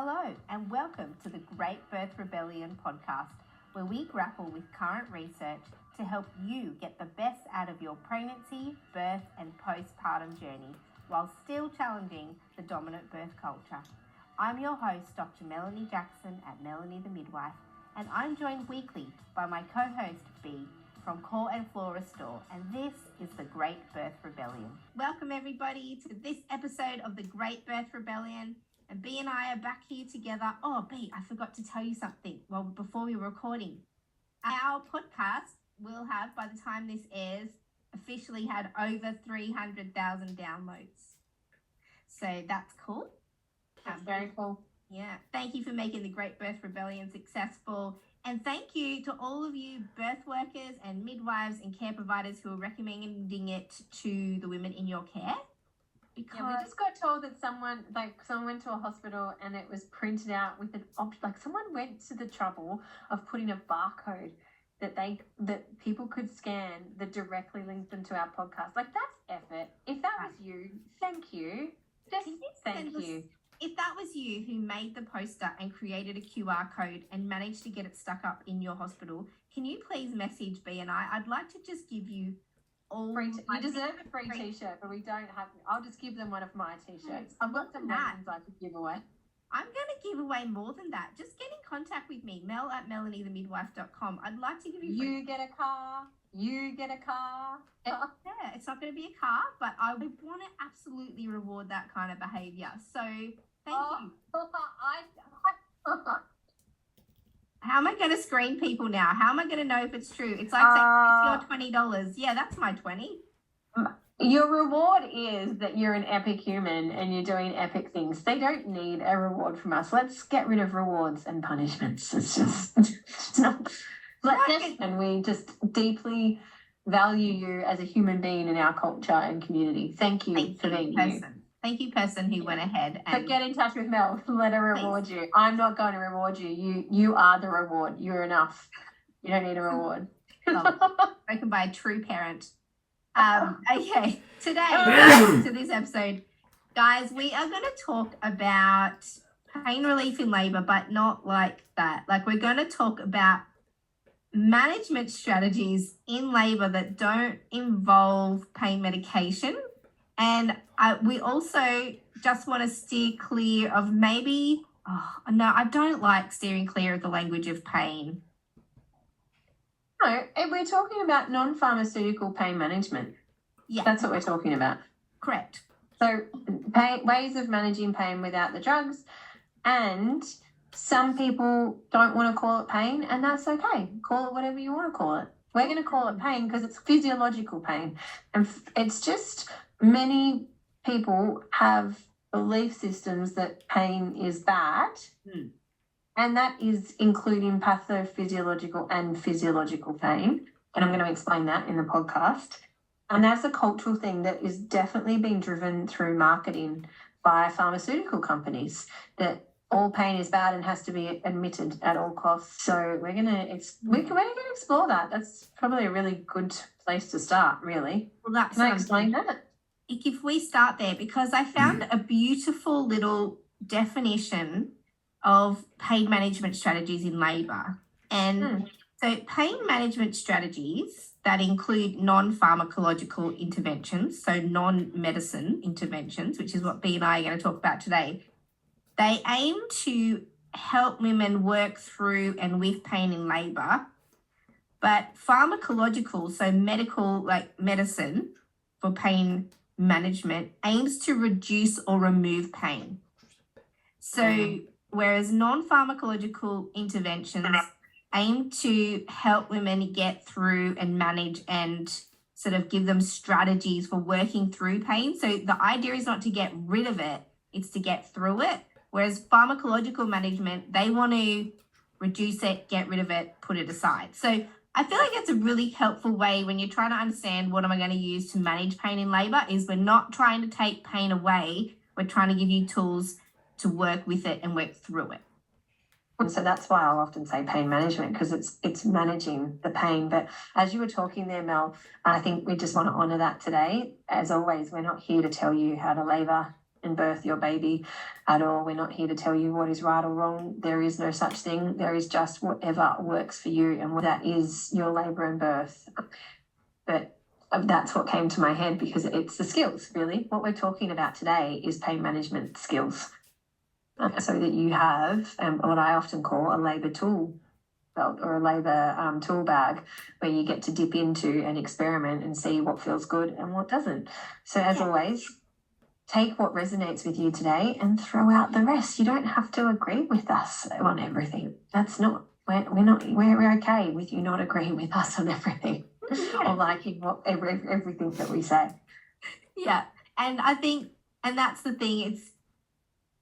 Hello and welcome to the Great Birth Rebellion podcast, where we grapple with current research to help you get the best out of your pregnancy, birth and postpartum journey while still challenging the dominant birth culture. I'm your host, Dr. Melanie Jackson at Melanie the Midwife, and I'm joined weekly by my co-host, B, from Core and Flora Store, and this is the Great Birth Rebellion. Welcome everybody to this episode of the Great Birth Rebellion. And B and I are back here together. Oh, B, I forgot to tell you something. Well, before we were recording, our podcast will have, by the time this airs, officially had over 300,000 downloads. So that's cool. That's very cool. Yeah. Thank you for making the Great Birth Rebellion successful. And thank you to all of you birth workers and midwives and care providers who are recommending it to the women in your care. Because we just got told that someone went to a hospital and it was printed out with an someone went to the trouble of putting a barcode that people could scan that directly linked them to our podcast. Like, that's effort. If that was you, thank you. Just thank you. If that was you who made the poster and created a QR code and managed to get it stuck up in your hospital, can you please message B and I? I'd like to just give you you deserve a free t-shirt, but we don't have. I'll just give them one of my t-shirts. I've got some ones I could give away. I'm going to give away more than that. Just get in contact with me, mel@melaniethemidwife.com. I'd like to give you. You get a car. You get a car. Yeah, it's not going to be a car, but I would want to absolutely reward that kind of behaviour. So thank you. How am I going to screen people now? How am I going to know if it's true? It's like saying $50 or $20. Yeah, that's my 20. Your reward is that you're an epic human and you're doing epic things. They don't need a reward from us. Let's get rid of rewards and punishments. It's just, it's not. And we just deeply value you as a human being in our culture and community. Thank you for being you. Thank you, person who went ahead. But get in touch with Mel. Let her reward you. I'm not going to reward you. You are the reward. You're enough. You don't need a reward. Spoken by a true parent. Okay, today, to this episode, guys, we are going to talk about pain relief in labour, but not like that. Like, we're going to talk about management strategies in labour that don't involve pain medication. And we also just want to steer clear of I don't like steering clear of the language of pain. No, and we're talking about non-pharmaceutical pain management. Yeah. That's what we're talking about. Correct. So ways of managing pain without the drugs, and some people don't want to call it pain, and that's okay. Call it whatever you want to call it. We're going to call it pain because it's physiological pain. And it's just many people have belief systems that pain is bad. And that is including pathophysiological and physiological pain. And I'm going to explain that in the podcast. And that's a cultural thing that is definitely being driven through marketing by pharmaceutical companies, that all pain is bad and has to be admitted at all costs. So we're going to explore that. That's probably a really good place to start, really. Well, Can I explain that? If we start there, because I found a beautiful little definition of pain management strategies in labour. And so pain management strategies that include non-pharmacological interventions, so non-medicine interventions, which is what B and I are going to talk about today, they aim to help women work through and with pain in labour. But pharmacological, so medical, like medicine for pain management, aims to reduce or remove pain. So whereas non-pharmacological interventions aim to help women get through and manage and sort of give them strategies for working through pain. So the idea is not to get rid of it, it's to get through it. Whereas pharmacological management, they want to reduce it, get rid of it, put it aside. So I feel like it's a really helpful way when you're trying to understand what am I going to use to manage pain in labour, is we're not trying to take pain away, we're trying to give you tools to work with it and work through it. And so that's why I'll often say pain management, because it's managing the pain. But as you were talking there, Mel, I think we just want to honour that today. As always, we're not here to tell you how to labour. and birth your baby at all. We're not here to tell you what is right or wrong. There is no such thing. There is just whatever works for you, and that is your labour and birth. But that's what came to my head, because it's the skills, really. What we're talking about today is pain management skills, so that you have what I often call a labour tool belt or a labour tool bag, where you get to dip into and experiment and see what feels good and what doesn't. So as always, take what resonates with you today and throw out the rest. You don't have to agree with us on everything. That's not, we're okay with you not agreeing with us on everything or liking everything that we say. Yeah. And I think, and that's the thing, it's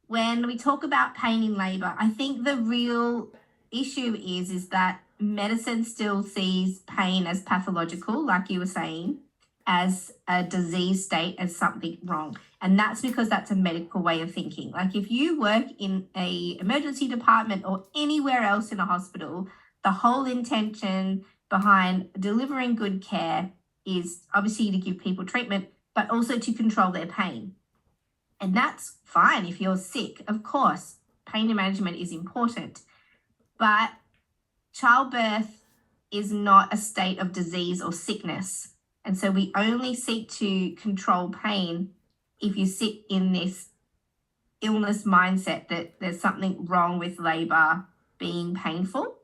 when we talk about pain in labour, I think the real issue is that medicine still sees pain as pathological, like you were saying, as a disease state, as something wrong. And that's because that's a medical way of thinking. Like if you work in a emergency department or anywhere else in a hospital, the whole intention behind delivering good care is obviously to give people treatment, but also to control their pain. And that's fine if you're sick. Of course, pain management is important. But childbirth is not a state of disease or sickness. And so we only seek to control pain if you sit in this illness mindset that there's something wrong with labour being painful.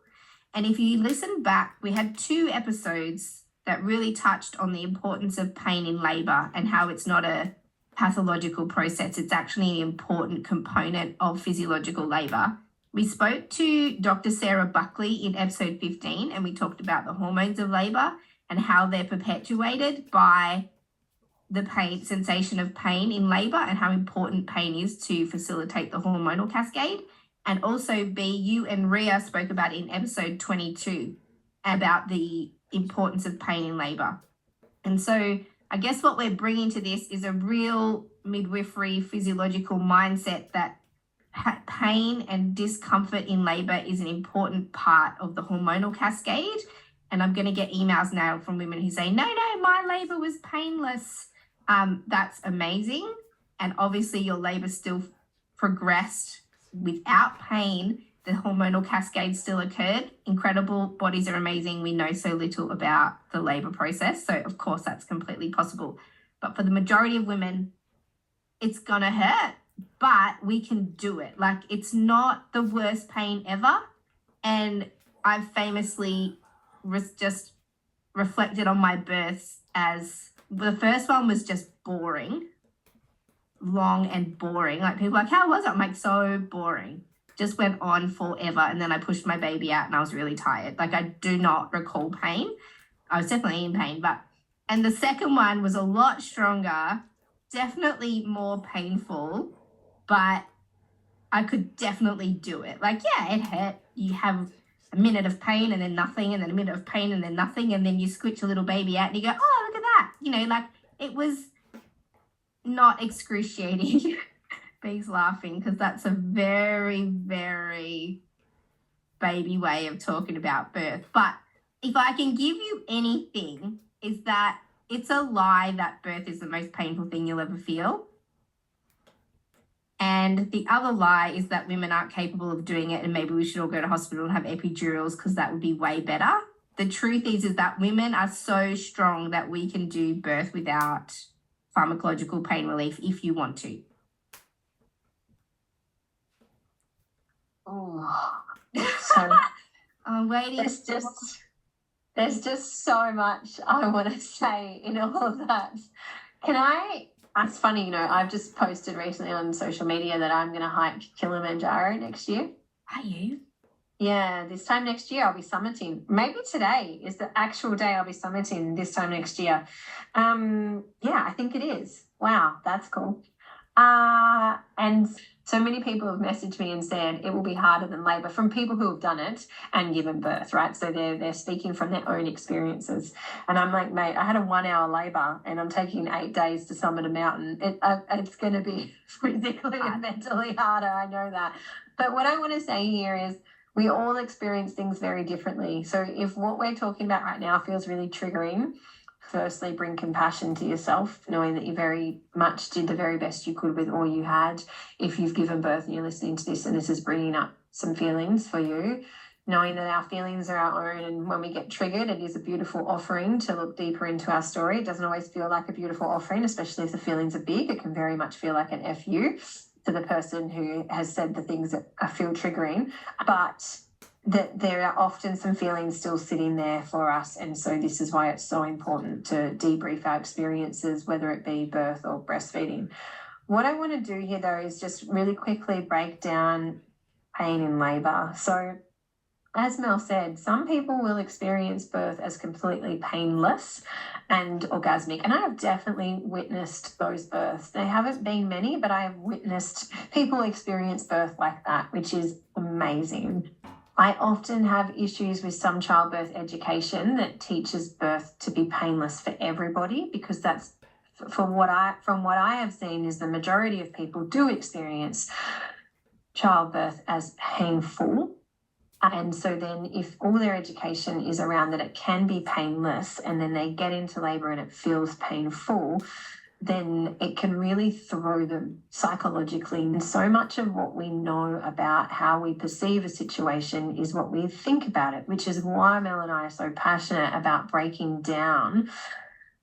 And if you listen back, we had 2 episodes that really touched on the importance of pain in labour and how it's not a pathological process. It's actually an important component of physiological labour. We spoke to Dr. Sarah Buckley in episode 15, and we talked about the hormones of labour and how they're perpetuated by the pain, sensation of pain in labour, and how important pain is to facilitate the hormonal cascade. And also you and Ria spoke about in episode 22 about the importance of pain in labour. And so I guess what we're bringing to this is a real midwifery physiological mindset that pain and discomfort in labour is an important part of the hormonal cascade. And I'm going to get emails now from women who say, no, my labour was painless. That's amazing. And obviously your labour still progressed without pain. The hormonal cascade still occurred. Incredible. Bodies are amazing. We know so little about the labour process. So of course that's completely possible. But for the majority of women, it's going to hurt. But we can do it. Like, it's not the worst pain ever. And I've famously just reflected on my births as the first one was just boring, long and boring. Like people are like, how was it? I'm like, so boring. Just went on forever. And then I pushed my baby out and I was really tired. Like I do not recall pain. I was definitely in pain, and the second one was a lot stronger, definitely more painful, but I could definitely do it. Like, yeah, it hurt. You have a minute of pain and then nothing, and then a minute of pain and then nothing, and then you squish a little baby out and you go, oh, look at that. You know, like it was not excruciating. Bee's laughing because that's a very, very baby way of talking about birth. But if I can give you anything, is that it's a lie that birth is the most painful thing you'll ever feel. And the other lie is that women aren't capable of doing it and maybe we should all go to hospital and have epidurals because that would be way better. The truth is that women are so strong that we can do birth without pharmacological pain relief if you want to. Oh, so I'm waiting. There's just so much I want to say in all of that. It's funny, you know, I've just posted recently on social media that I'm going to hike Kilimanjaro next year. Are you? Yeah, this time next year I'll be summiting. Maybe today is the actual day I'll be summiting this time next year. Yeah, I think it is. Wow, that's cool. And so many people have messaged me and said it will be harder than labour, from people who have done it and given birth, right? So they're speaking from their own experiences. And I'm like, mate, I had a 1-hour labour and I'm taking 8 days to summit a mountain. It's going to be physically and mentally harder, I know that. But what I want to say here is we all experience things very differently. So if what we're talking about right now feels really triggering, firstly bring compassion to yourself, knowing that you very much did the very best you could with all you had. If you've given birth and you're listening to this and this is bringing up some feelings for you, knowing that our feelings are our own, and when we get triggered, it is a beautiful offering to look deeper into our story. It doesn't always feel like a beautiful offering, especially if the feelings are big. It can very much feel like an FU to the person who has said the things that feel triggering, but that there are often some feelings still sitting there for us. And so this is why it's so important to debrief our experiences, whether it be birth or breastfeeding. What I want to do here, though, is just really quickly break down pain in labour. So as Mel said, some people will experience birth as completely painless and orgasmic. And I have definitely witnessed those births. There haven't been many, but I have witnessed people experience birth like that, which is amazing. I often have issues with some childbirth education that teaches birth to be painless for everybody, because that's from what I have seen is the majority of people do experience childbirth as painful. And so then if all their education is around that it can be painless, and then they get into labour and it feels painful, then it can really throw them psychologically. And so much of what we know about how we perceive a situation is what we think about it, which is why Mel and I are so passionate about breaking down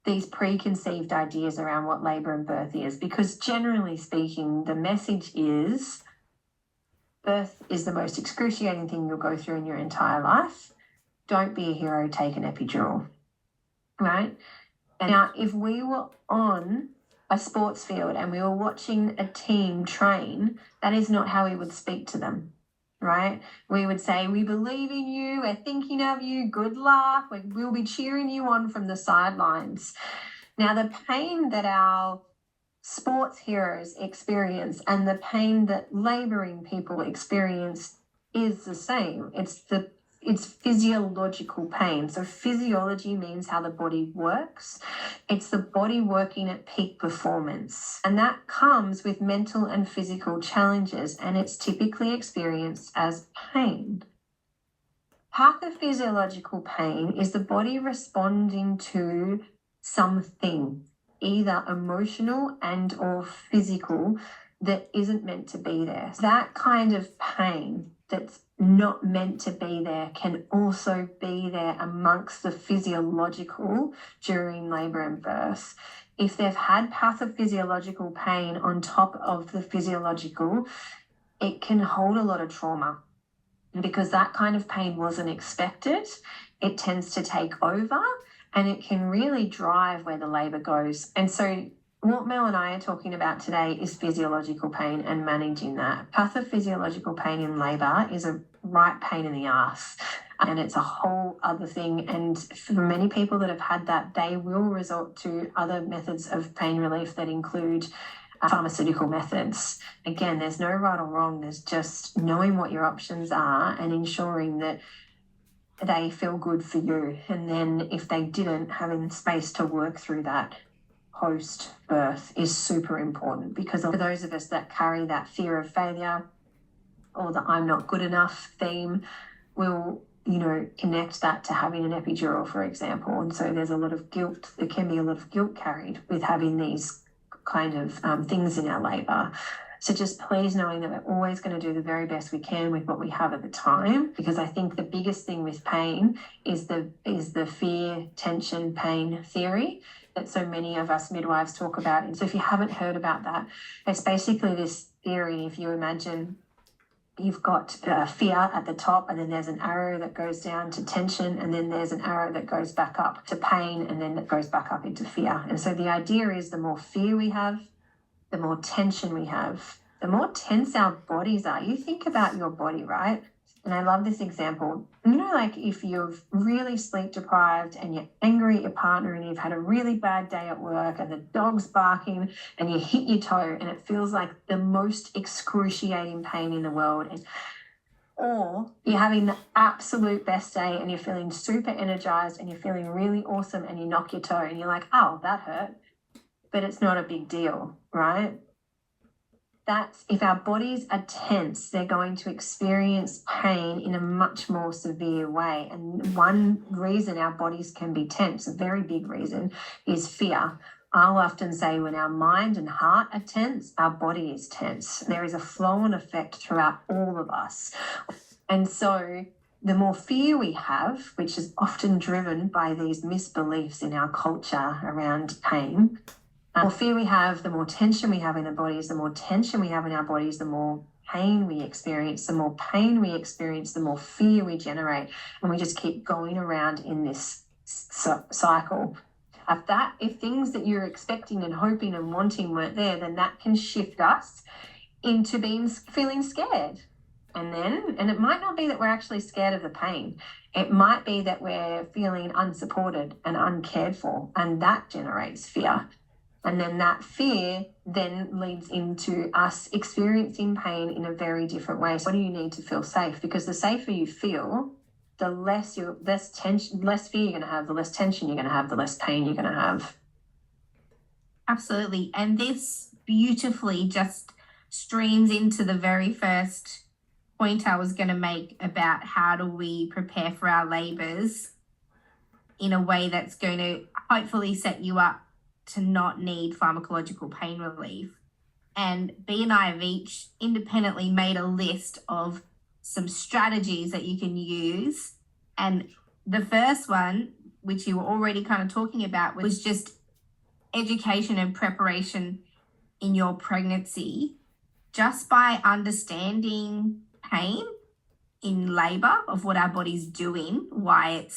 these preconceived ideas around what labour and birth is. Because generally speaking, the message is birth is the most excruciating thing you'll go through in your entire life. Don't be a hero, take an epidural, right? And now, if we were on a sports field and we were watching a team train, that is not how we would speak to them, right? We would say, we believe in you, we're thinking of you, good luck, we'll be cheering you on from the sidelines. Now, the pain that our sports heroes experience and the pain that labouring people experience is the same. It's physiological pain. So physiology means how the body works. It's the body working at peak performance. And that comes with mental and physical challenges, and it's typically experienced as pain. Pathophysiological pain is the body responding to something, either emotional and or physical, that isn't meant to be there. That kind of pain that's not meant to be there can also be there amongst the physiological during labour and birth. If they've had pathophysiological pain on top of the physiological, it can hold a lot of trauma. Because that kind of pain wasn't expected, it tends to take over, and it can really drive where the labour goes. And so what Mel and I are talking about today is physiological pain and managing that. Pathophysiological pain in labour is a right pain in the ass, and it's a whole other thing. And for many people that have had that, they will resort to other methods of pain relief that include pharmaceutical methods. Again, there's no right or wrong. There's just knowing what your options are and ensuring that they feel good for you. And then if they didn't, having space to work through that post-birth is super important, because for those of us that carry that fear of failure or the I'm not good enough theme, will connect that to having an epidural, for example. And so there's a lot of guilt. There can be a lot of guilt carried with having these kind of things in our labour. So just please knowing that we're always going to do the very best we can with what we have at the time, because I think the biggest thing with pain is the fear, tension, pain theory that so many of us midwives talk about. And so if you haven't heard about that, it's basically this theory. If you imagine you've got fear at the top, and then there's an arrow that goes down to tension, and then there's an arrow that goes back up to pain, and then it goes back up into fear. And so the idea is the more fear we have, the more tension we have, the more tense our bodies are. You think about your body, right? And I love this example. Like if you're really sleep deprived and you're angry at your partner and you've had a really bad day at work and the dog's barking and you hit your toe and it feels like the most excruciating pain in the world. Or you're having the absolute best day and you're feeling super energized and you're feeling really awesome and you knock your toe and you're like, oh, that hurt. But it's not a big deal, right? if our bodies are tense, they're going to experience pain in a much more severe way. And one reason our bodies can be tense, a very big reason, is fear. I'll often say when our mind and heart are tense, our body is tense. There is a flow-on effect throughout all of us. And so the more fear we have, which is often driven by these misbeliefs in our culture around pain, the more fear we have, the more tension we have in our bodies, the more tension we have in our bodies, the more pain we experience, the more pain we experience, the more fear we generate. And we just keep going around in this cycle. If things that you're expecting and hoping and wanting weren't there, then that can shift us into feeling scared. And it might not be that we're actually scared of the pain. It might be that we're feeling unsupported and uncared for, and that generates fear. And then that fear then leads into us experiencing pain in a very different way. So what do you need to feel safe? Because the safer you feel, the less fear you're going to have, the less tension you're going to have, the less pain you're going to have. Absolutely. And this beautifully just streams into the very first point I was going to make about how do we prepare for our labours in a way that's going to hopefully set you up to not need pharmacological pain relief. And B and I have each independently made a list of some strategies that you can use. And the first one, which you were already kind of talking about, was just education and preparation in your pregnancy. Just by understanding pain in labor, of what our body's doing, why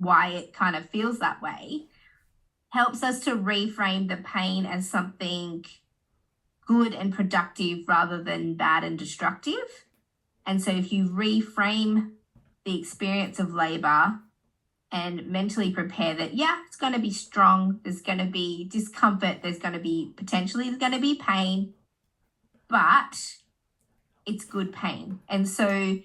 it kind of feels that way, helps us to reframe the pain as something good and productive rather than bad and destructive. And so if you reframe the experience of labor and mentally prepare that, yeah, it's going to be strong, there's going to be discomfort, there's going to be pain, but it's good pain. And so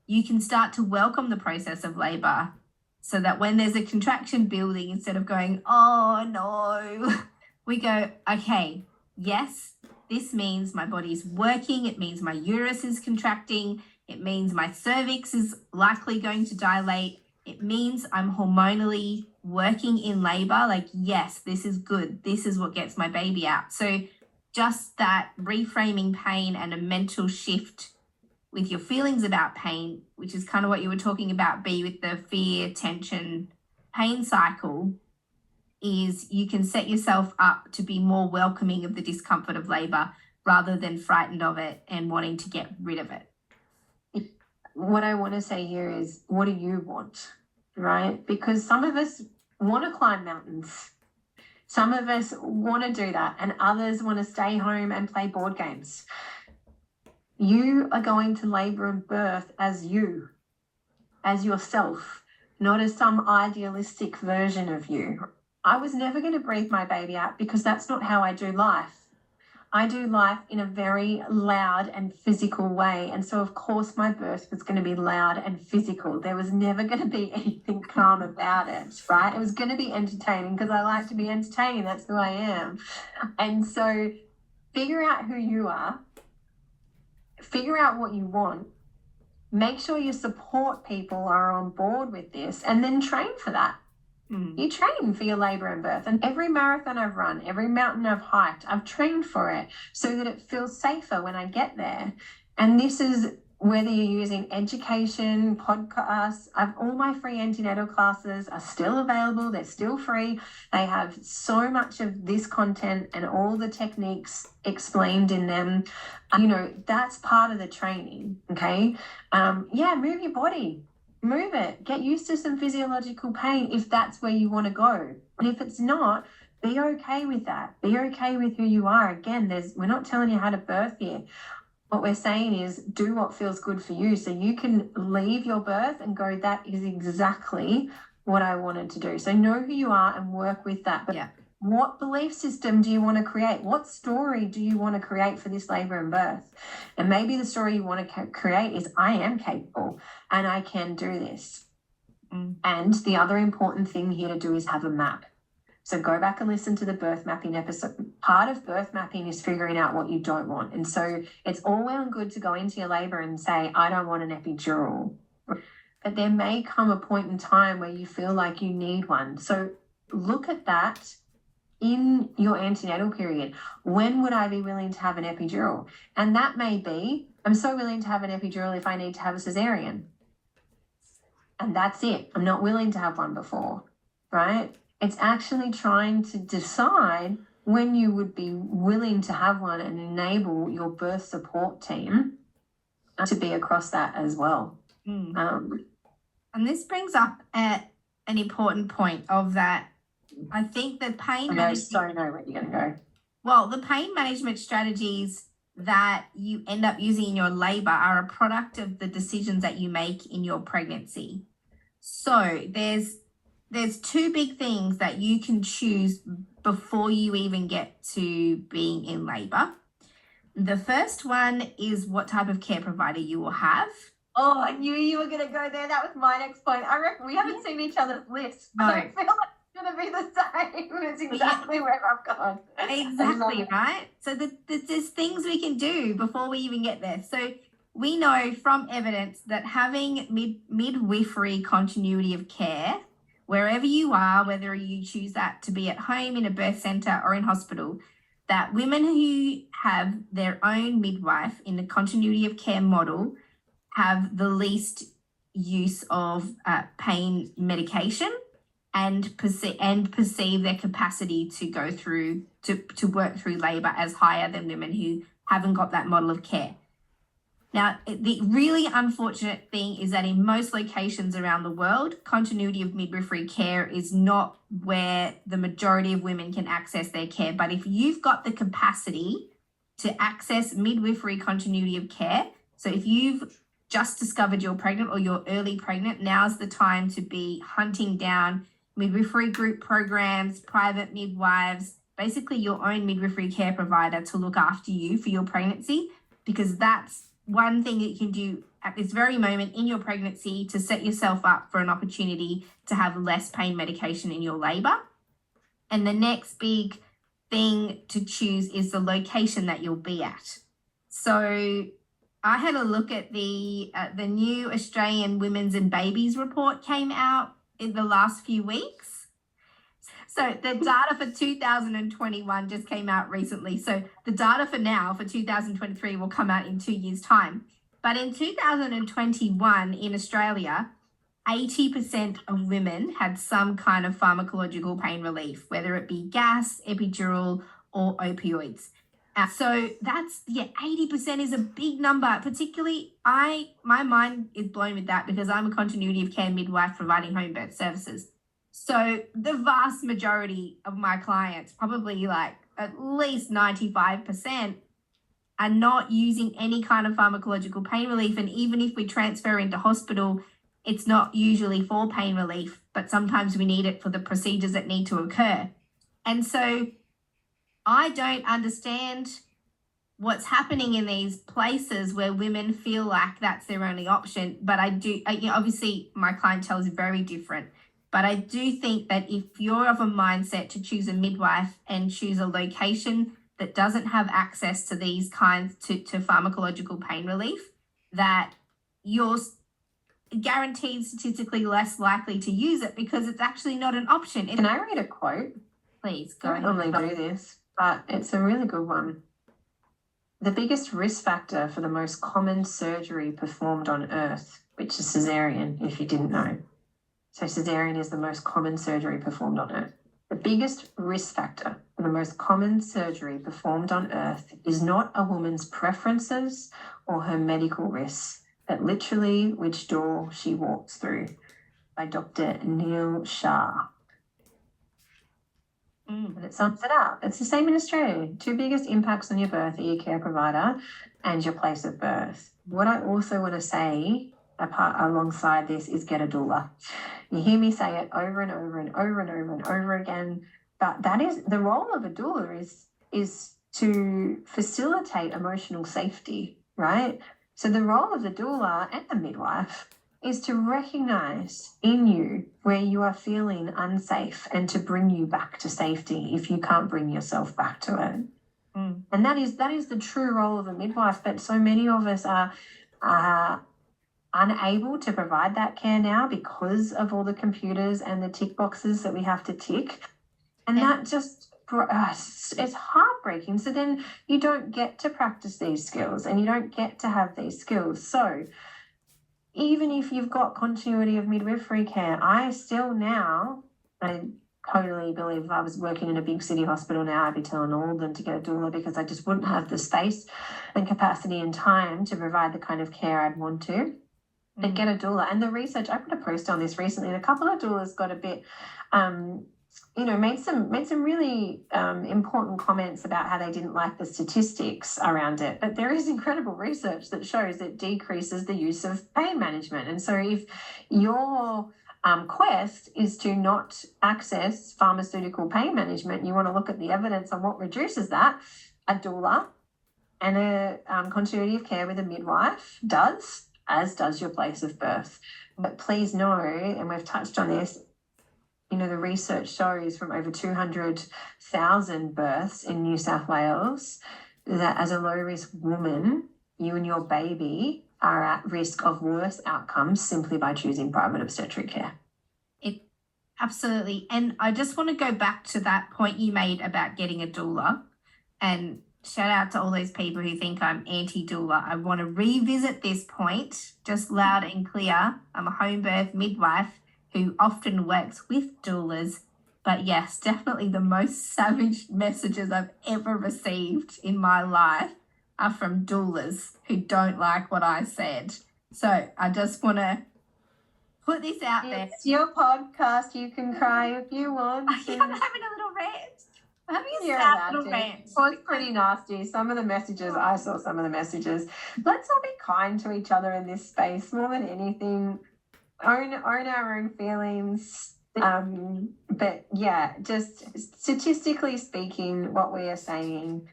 you can start to welcome the process of labor, so that when there's a contraction building, instead of going, oh no, we go, okay, yes, this means my body's working. It means my uterus is contracting. It means my cervix is likely going to dilate. It means I'm hormonally working in labor. Like, yes, this is good. This is what gets my baby out. So just that reframing pain and a mental shift with your feelings about pain, which is kind of what you were talking about, B, with the fear, tension, pain cycle, is you can set yourself up to be more welcoming of the discomfort of labor rather than frightened of it and wanting to get rid of it. What I want to say here is, what do you want, right? Because some of us want to climb mountains. Some of us want to do that, and others want to stay home and play board games. You are going to labor and birth as you, as yourself, not as some idealistic version of you. I was never going to breathe my baby out because that's not how I do life. I do life in a very loud and physical way. And so, of course, my birth was going to be loud and physical. There was never going to be anything calm about it, right? It was going to be entertaining because I like to be entertaining. That's who I am. And so figure out who you are. Figure out what you want. Make sure your support people are on board with this, and then train for that. You train for your labor and birth. And every marathon I've run, every mountain I've hiked, I've trained for it so that it feels safer when I get there. And this is whether you're using education, podcasts. All my free antenatal classes are still available. They're still free. They have so much of this content and all the techniques explained in them. That's part of the training, okay? Move your body. Move it. Get used to some physiological pain if that's where you want to go. And if it's not, be okay with that. Be okay with who you are. Again, we're not telling you how to birth here. What we're saying is do what feels good for you, so you can leave your birth and go, that is exactly what I wanted to do. So know who you are and work with that. But what belief system do you want to create? What story do you want to create for this labor and birth? And maybe the story you want to create is, I am capable and I can do this. And the other important thing here to do is have a map. So go back and listen to the birth mapping episode. Part of birth mapping is figuring out what you don't want. And so it's all well and good to go into your labor and say, I don't want an epidural. But there may come a point in time where you feel like you need one. So look at that in your antenatal period. When would I be willing to have an epidural? And that may be, I'm so willing to have an epidural if I need to have a cesarean. And that's it. I'm not willing to have one before, right? It's actually trying to decide when you would be willing to have one and enable your birth support team to be across that as well. And this brings up an important point of that. I think the pain management... I know where you're going to go. Well, the pain management strategies that you end up using in your labor are a product of the decisions that you make in your pregnancy. So there's two big things that you can choose before you even get to being in labor. The first one is what type of care provider you will have. Oh, I knew you were going to go there. That was my next point. I reckon we haven't seen each other's list. No. I feel like it's going to be the same. It's exactly where I've gone. Exactly, right? So there's things we can do before we even get there. So we know from evidence that having midwifery continuity of care, wherever you are, whether you choose that to be at home, in a birth centre or in hospital, that women who have their own midwife in the continuity of care model have the least use of pain medication and perceive their capacity to go through, to work through labour as higher than women who haven't got that model of care. Now, the really unfortunate thing is that in most locations around the world, continuity of midwifery care is not where the majority of women can access their care. But if you've got the capacity to access midwifery continuity of care, so if you've just discovered you're pregnant or you're early pregnant, now's the time to be hunting down midwifery group programs, private midwives, basically your own midwifery care provider to look after you for your pregnancy, because that's one thing that you can do at this very moment in your pregnancy to set yourself up for an opportunity to have less pain medication in your labor. And the next big thing to choose is the location that you'll be at. So I had a look at the new Australian Women's and Babies report came out in the last few weeks. So the data for 2021 just came out recently. So the data for now for 2023 will come out in 2 years' time. But in 2021 in Australia, 80% of women had some kind of pharmacological pain relief, whether it be gas, epidural, or opioids. So that's, 80% is a big number. Particularly, my mind is blown with that because I'm a continuity of care midwife providing home birth services. So the vast majority of my clients, probably like at least 95%, are not using any kind of pharmacological pain relief. And even if we transfer into hospital, it's not usually for pain relief, but sometimes we need it for the procedures that need to occur. And so I don't understand what's happening in these places where women feel like that's their only option. But obviously my clientele is very different. But I do think that if you're of a mindset to choose a midwife and choose a location that doesn't have access to these kinds to pharmacological pain relief, that you're guaranteed statistically less likely to use it because it's actually not an option. Can I read a quote? Please, go ahead. I don't normally do this, but it's a really good one. The biggest risk factor for the most common surgery performed on earth, which is cesarean, if you didn't know. So cesarean is the most common surgery performed on earth. The biggest risk factor for the most common surgery performed on earth is not a woman's preferences or her medical risks, but literally which door she walks through, by Dr. Neil Shah. And it sums it up. It's the same in Australia. Two biggest impacts on your birth are your care provider and your place of birth. What I also want to say alongside this is get a doula. You hear me say it over and over and over and over and over again, but that is the role of a doula is to facilitate emotional safety, right? So the role of the doula and the midwife is to recognize in you where you are feeling unsafe and to bring you back to safety if you can't bring yourself back to it. And that is the true role of a midwife. But so many of us are unable to provide that care now because of all the computers and the tick boxes that we have to tick. And that just, it's heartbreaking. So then you don't get to practice these skills and you don't get to have these skills. So even if you've got continuity of midwifery care, I totally believe if I was working in a big city hospital now, I'd be telling all of them to get a doula because I just wouldn't have the space and capacity and time to provide the kind of care I'd want to. But get a doula. And the research, I put a post on this recently, and a couple of doulas got a bit, made some really important comments about how they didn't like the statistics around it. But there is incredible research that shows it decreases the use of pain management. And so if your quest is to not access pharmaceutical pain management, you want to look at the evidence on what reduces that, a doula and a continuity of care with a midwife does, as does your place of birth. But please know, and we've touched on this, the research shows from over 200,000 births in New South Wales that as a low-risk woman, you and your baby are at risk of worse outcomes simply by choosing private obstetric care. Absolutely. And I just want to go back to that point you made about getting a doula, and shout out to all those people who think I'm anti-doula. I want to revisit this point just loud and clear. I'm a home birth midwife who often works with doulas. But yes, definitely the most savage messages I've ever received in my life are from doulas who don't like what I said. So I just want to put this out there. It's your podcast. You can cry if you want. I'm having a little rant. I'm having a sad little rant. It was pretty nasty. Some of the messages, I saw some of the messages. Let's all be kind to each other in this space more than anything. Own our own feelings. But yeah, just statistically speaking, what we are saying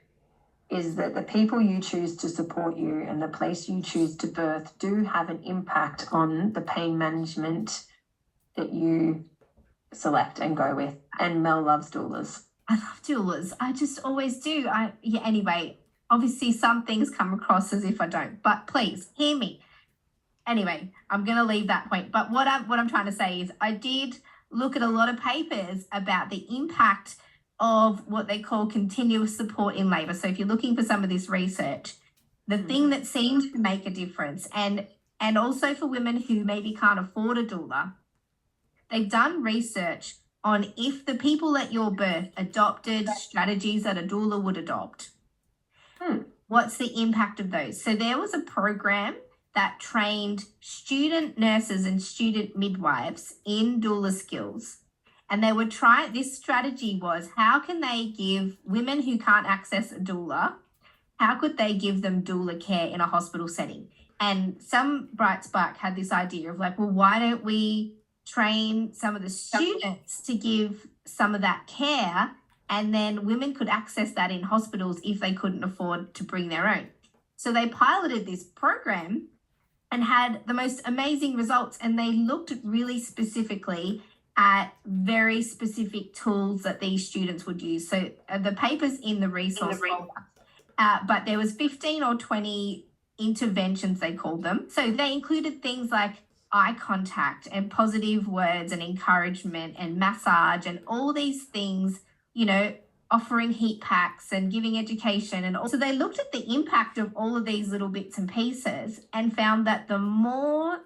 is that the people you choose to support you and the place you choose to birth do have an impact on the pain management that you select and go with. And Mel loves doulas. I love doulas. I just always do. Anyway, obviously some things come across as if I don't, but please hear me. Anyway, I'm going to leave that point. But what I'm trying to say is I did look at a lot of papers about the impact of what they call continuous support in labour. So if you're looking for some of this research, the thing that seems to make a difference, and also for women who maybe can't afford a doula, they've done research on if the people at your birth adopted strategies that a doula would adopt. What's the impact of those? So there was a program that trained student nurses and student midwives in doula skills. And they would try, this strategy was, how can they give women who can't access a doula, how could they give them doula care in a hospital setting? And some bright spark had this idea of like, well, why don't we train some of the students to give some of that care, and then women could access that in hospitals if they couldn't afford to bring their own. So they piloted this program and had the most amazing results, and they looked really specifically at very specific tools that these students would use. So the paper's in the resource folder, but there was 15 or 20 interventions, they called them. So they included things like eye contact and positive words and encouragement and massage and all these things, offering heat packs and giving education. And also they looked at the impact of all of these little bits and pieces and found that the more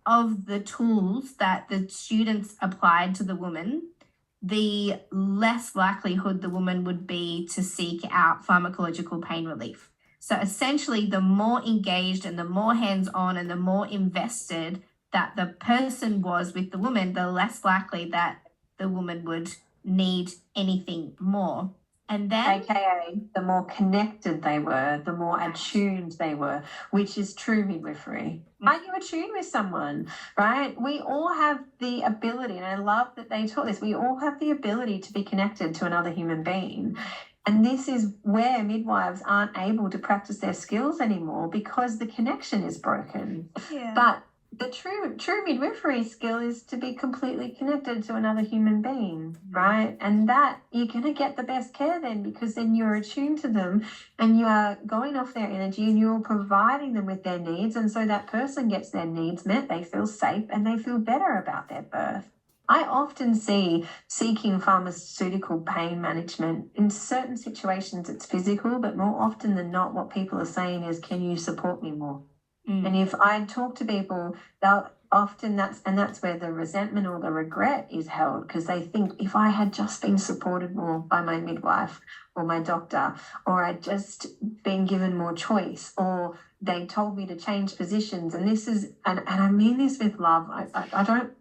of the tools that the students applied to the woman, the less likelihood the woman would be to seek out pharmacological pain relief. So essentially, the more engaged and the more hands-on and the more invested that the person was with the woman, the less likely that the woman would need anything more. And then, AKA, the more connected they were, the more attuned they were, which is true midwifery. Are you attuned with someone, right? We all have the ability, and I love that they taught this, we all have the ability to be connected to another human being. And this is where midwives aren't able to practice their skills anymore because the connection is broken. Yeah. But the true midwifery skill is to be completely connected to another human being, right? And that you're going to get the best care then, because then you're attuned to them and you are going off their energy and you're providing them with their needs. And so that person gets their needs met, they feel safe and they feel better about their birth. I often see seeking pharmaceutical pain management. In certain situations, it's physical, but more often than not, what people are saying is, can you support me more? And if I talk to people, they'll often that's where the resentment or the regret is held, because they think, if I had just been supported more by my midwife or my doctor, or I'd just been given more choice, or they told me to change positions. And this is, and I mean this with love. I don't,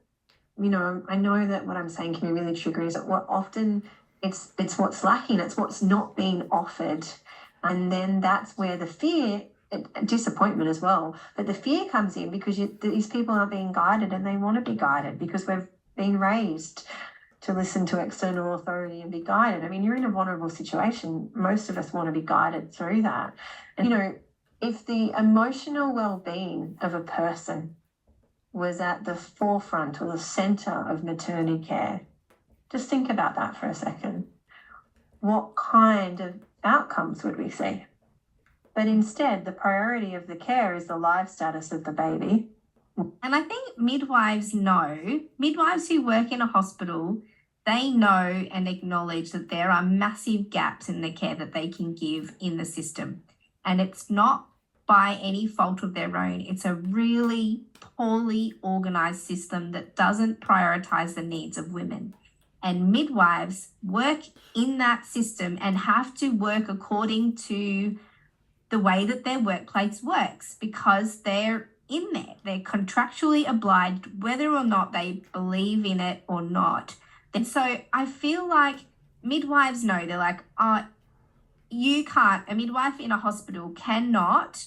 I know that what I'm saying can be really triggering, is that what often it's what's lacking, it's what's not being offered. And then that's where the fear, disappointment as well, but the fear comes in, because these people aren't being guided, and they want to be guided because we've been raised to listen to external authority and be guided. I mean, you're in a vulnerable situation. Most of us want to be guided through that. And, if the emotional well-being of a person was at the forefront or the center of maternity care, just think about that for a second. What kind of outcomes would we see? But instead, the priority of the care is the life status of the baby. And I think midwives who work in a hospital, they know and acknowledge that there are massive gaps in the care that they can give in the system. And it's not by any fault of their own. It's a really poorly organised system that doesn't prioritise the needs of women. And midwives work in that system and have to work according to the way that their workplace works, because they're in there. They're contractually obliged, whether or not they believe in it or not. And so I feel like midwives know, they're like, a midwife in a hospital cannot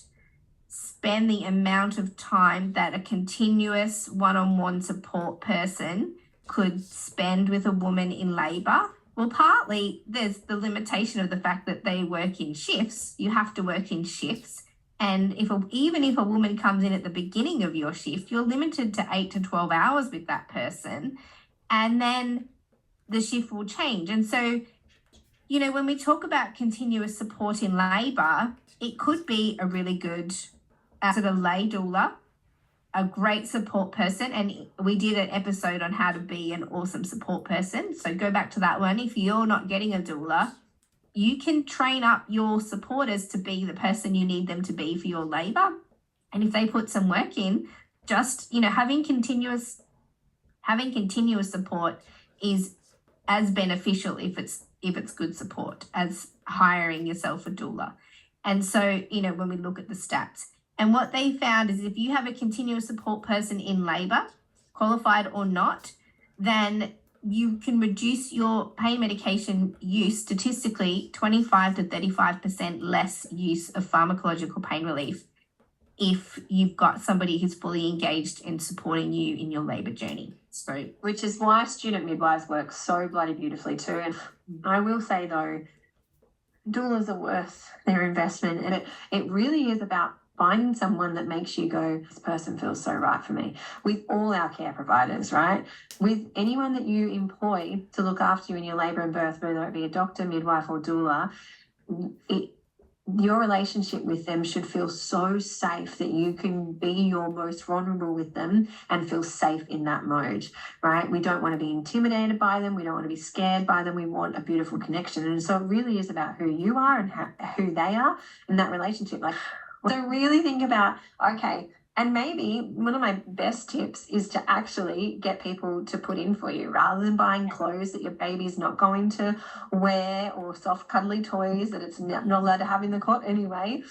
spend the amount of time that a continuous one-on-one support person could spend with a woman in labour. Well, partly there's the limitation of the fact that they work in shifts. You have to work in shifts. And even if a woman comes in at the beginning of your shift, you're limited to 8 to 12 hours with that person. And then the shift will change. And so, when we talk about continuous support in labour, it could be a really good sort of lay doula, a great support person. And we did an episode on how to be an awesome support person. So go back to that one. If you're not getting a doula, you can train up your supporters to be the person you need them to be for your labour. And if they put some work in, just, having continuous support is as beneficial if it's good support as hiring yourself a doula. And so, when we look at the stats, and what they found is if you have a continuous support person in labour, qualified or not, then you can reduce your pain medication use statistically 25 to 35% less use of pharmacological pain relief if you've got somebody who's fully engaged in supporting you in your labour journey. So, which is why student midwives work so bloody beautifully too. And I will say though, doulas are worth their investment, and it really is about finding someone that makes you go, this person feels so right for me. With all our care providers, right? With anyone that you employ to look after you in your labour and birth, whether it be a doctor, midwife or doula, your relationship with them should feel so safe that you can be your most vulnerable with them and feel safe in that mode, right? We don't want to be intimidated by them. We don't want to be scared by them. We want a beautiful connection. And so it really is about who you are and who they are in that relationship. So really think about, okay, and maybe one of my best tips is to actually get people to put in for you, rather than buying clothes that your baby's not going to wear, or soft cuddly toys that it's not allowed to have in the cot anyway.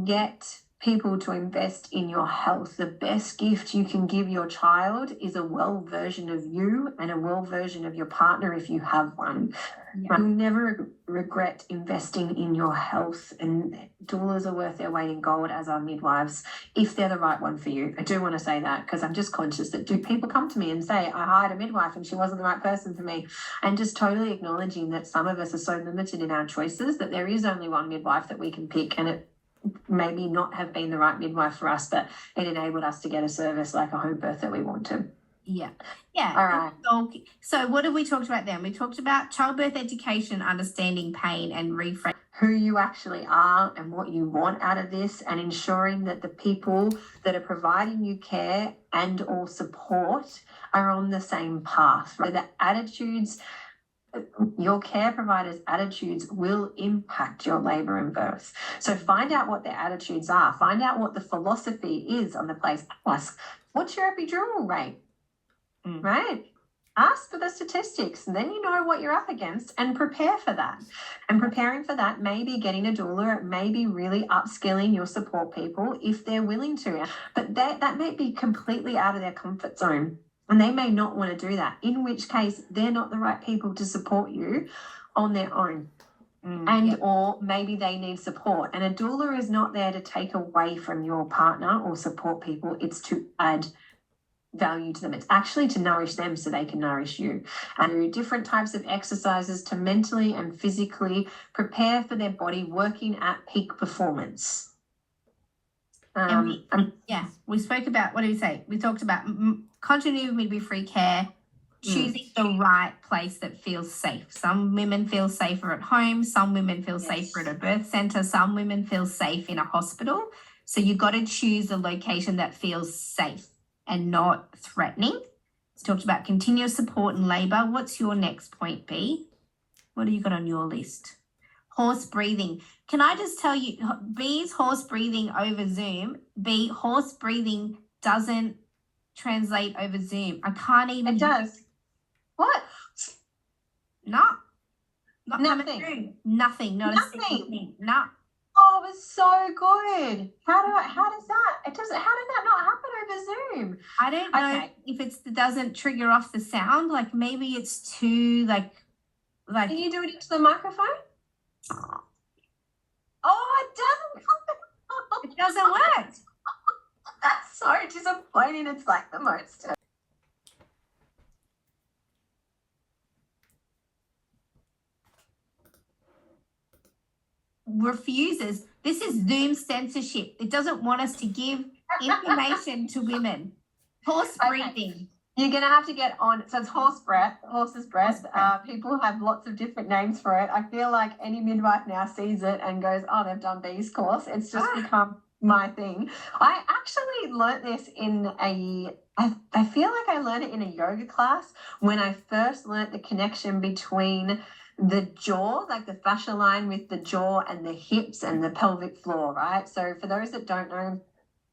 Get people to invest in your health. The best gift you can give your child is a well version of you and a well version of your partner if you have one. Yeah. You'll never regret investing in your health, and doulas are worth their weight in gold, as are midwives, if they're the right one for you. I do want to say that, because I'm just conscious that people come to me and say, I hired a midwife and she wasn't the right person for me, and just totally acknowledging that some of us are so limited in our choices that there is only one midwife that we can pick, and maybe not have been the right midwife for us, but it enabled us to get a service like a home birth that we wanted. Yeah. Yeah. All right. So what have we talked about then? We talked about childbirth education, understanding pain, and reframe who you actually are and what you want out of this, and ensuring that the people that are providing you care and or support are on the same path. Right? The attitudes, your care providers' attitudes will impact your labour and birth. So find out what their attitudes are. Find out what the philosophy is on the place. Ask, what's your epidural rate? Right? Ask for the statistics, and then you know what you're up against, and prepare for that. And preparing for that may be getting a doula, it may be really upskilling your support people if they're willing to. But that may be completely out of their comfort zone, and they may not want to do that, in which case they're not the right people to support you on their own. Or maybe they need support. And a doula is not there to take away from your partner or support people, it's to add value to them. It's actually to nourish them so they can nourish you. And do different types of exercises to mentally and physically prepare for their body working at peak performance. We spoke about, what did we say? We talked about continuity of midwifery care, choosing the right place that feels safe. Some women feel safer at home, some women feel safer at a birth centre, some women feel safe in a hospital. So you've got to choose a location that feels safe and not threatening. It's talked about continuous support in labour. What's your next point, B? What have you got on your list? Horse breathing. Can I just tell you, B's horse breathing over Zoom. B, horse breathing doesn't translate over Zoom. I can't even. It does. What? No. Not nothing. Nothing. Not nothing. A single thing. No. Oh, it was so good. How does that? How did that not happen over Zoom? I don't know if it doesn't trigger off the sound. Like maybe it's too like. Can you do it into the microphone? Oh, it doesn't work. That's so disappointing. It's like the most. Refuses. This is Zoom censorship. It doesn't want us to give information to women. Horse breathing. You're going to have to get on. So it's horse's breath. People have lots of different names for it. I feel like any midwife now sees it and goes, oh, they've done B's course. It's just become my thing. I actually learnt this I feel like I learned it in a yoga class when I first learnt the connection between the jaw, like the fascia line with the jaw and the hips and the pelvic floor, right? So for those that don't know,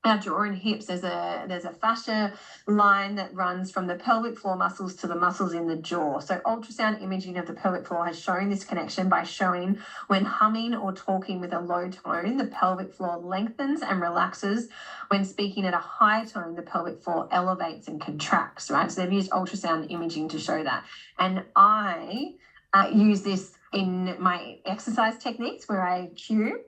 our jaw and hips, there's a fascia line that runs from the pelvic floor muscles to the muscles in the jaw. So ultrasound imaging of the pelvic floor has shown this connection by showing when humming or talking with a low tone, the pelvic floor lengthens and relaxes. When speaking at a high tone, the pelvic floor elevates and contracts, right? So they've used ultrasound imaging to show that. And I use this in my exercise techniques where I cue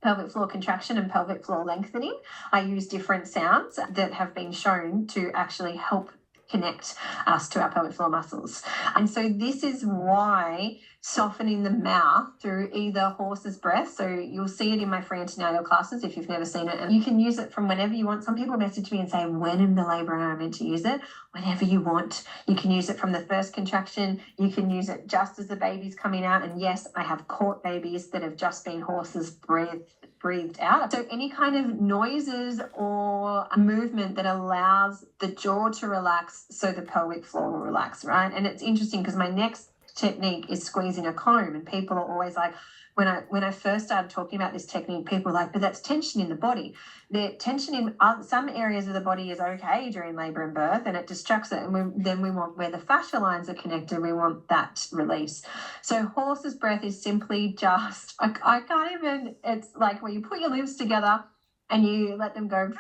pelvic floor contraction and pelvic floor lengthening. I use different sounds that have been shown to actually help connect us to our pelvic floor muscles. And so this is why softening the mouth through either horse's breath, so you'll see it in my free antenatal classes if you've never seen it, and you can use it from whenever you want. Some people message me and say, when in the labour am I meant to use it? Whenever you want. You can use it from the first contraction, you can use it just as the baby's coming out, and yes, I have caught babies that have just been horses breathed out. So any kind of noises or movement that allows the jaw to relax so the pelvic floor will relax, right? And it's interesting because my next technique is squeezing a comb, and people are always like, when I first started talking about this technique, people were like, but that's tension in the body. The tension in some areas of the body is okay during labour and birth, and it distracts it. And then we want where the fascia lines are connected, we want that release. So horse's breath is simply just, I can't even, it's like where you put your lips together and you let them go.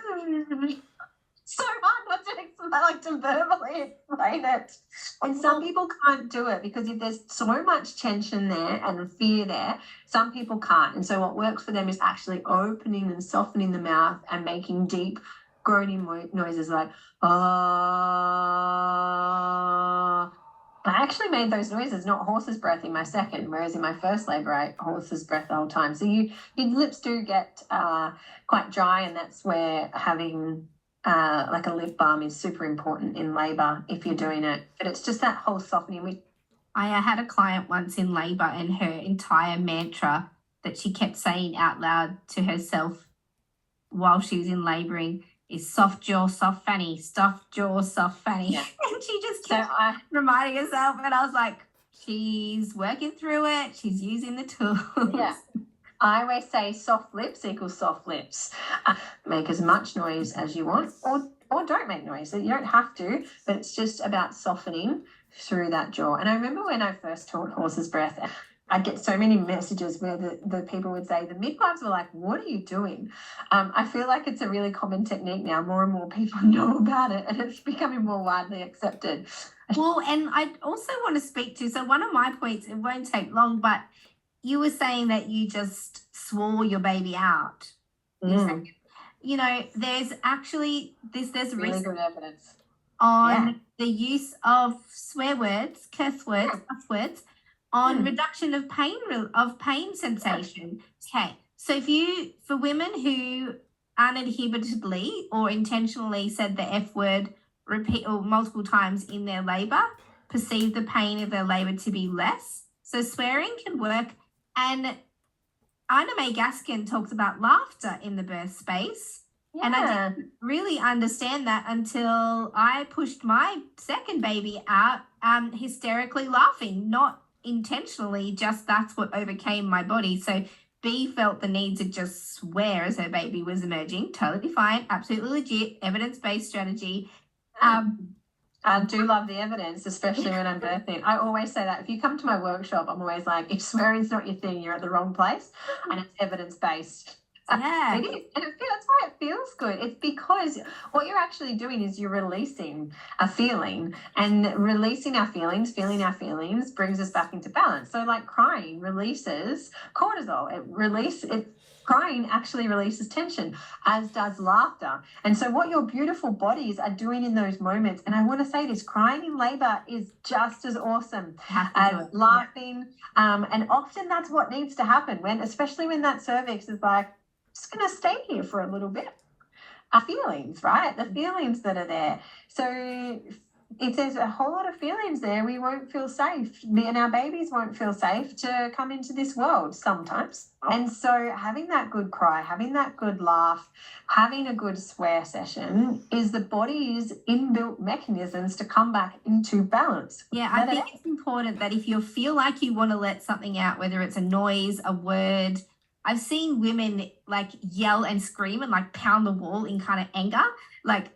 So hard not to verbally explain it. And some people can't do it because if there's so much tension there and fear there, some people can't. And so what works for them is actually opening and softening the mouth and making deep groaning noises like, ah. I actually made those noises, not horse's breath, in my second, whereas in my first labour, I horse's breath the whole time. So your lips do get quite dry, and that's where having like a lip balm is super important in labour if you're doing it. But it's just that whole softening. I had a client once in labour, and her entire mantra that she kept saying out loud to herself while she was in labouring is soft jaw, soft fanny, soft jaw, soft fanny. Yeah. And she just kept reminding herself, and I was like, she's working through it. She's using the tools. Yeah. I always say soft lips equals soft lips. Make as much noise as you want, or don't make noise. You don't have to, but it's just about softening through that jaw. And I remember when I first taught horse's breath, I'd get so many messages where the people would say, the midwives were like, what are you doing? I feel like it's a really common technique now. More and more people know about it, and it's becoming more widely accepted. Well, and I also want to speak to, so one of my points, it won't take long, but you were saying that you just swore your baby out. You know, there's actually there's really good evidence on the use of swear words, curse words, cuss words, on reduction of pain sensation. Okay, so for women who uninhibitedly or intentionally said the F word repeat or multiple times in their labour, perceive the pain of their labour to be less. So swearing can work. And Ina May Gaskin talks about laughter in the birth space. Yeah. And I didn't really understand that until I pushed my second baby out hysterically laughing, not intentionally, just that's what overcame my body. So B felt the need to just swear as her baby was emerging. Totally fine, absolutely legit, evidence-based strategy. I do love the evidence, especially when I'm birthing. I always say that if you come to my workshop, I'm always like, if swearing's not your thing, you're at the wrong place, and it's evidence-based. Yeah. It is. And that's why it feels good. It's because what you're actually doing is you're releasing a feeling, and releasing our feelings, feeling our feelings brings us back into balance. So like crying releases cortisol. Crying actually releases tension, as does laughter. And so what your beautiful bodies are doing in those moments, and I want to say this, crying in labour is just as awesome as laughing. And often that's what needs to happen, especially when that cervix is like, just going to stay here for a little bit. Our feelings, right? The feelings that are there. So if there's a whole lot of feelings there, we won't feel safe. Me and our babies won't feel safe to come into this world sometimes. And so having that good cry, having that good laugh, having a good swear session is the body's inbuilt mechanisms to come back into balance. Yeah, I think it's important that if you feel like you want to let something out, whether it's a noise, a word, I've seen women like yell and scream and like pound the wall in kind of anger, like,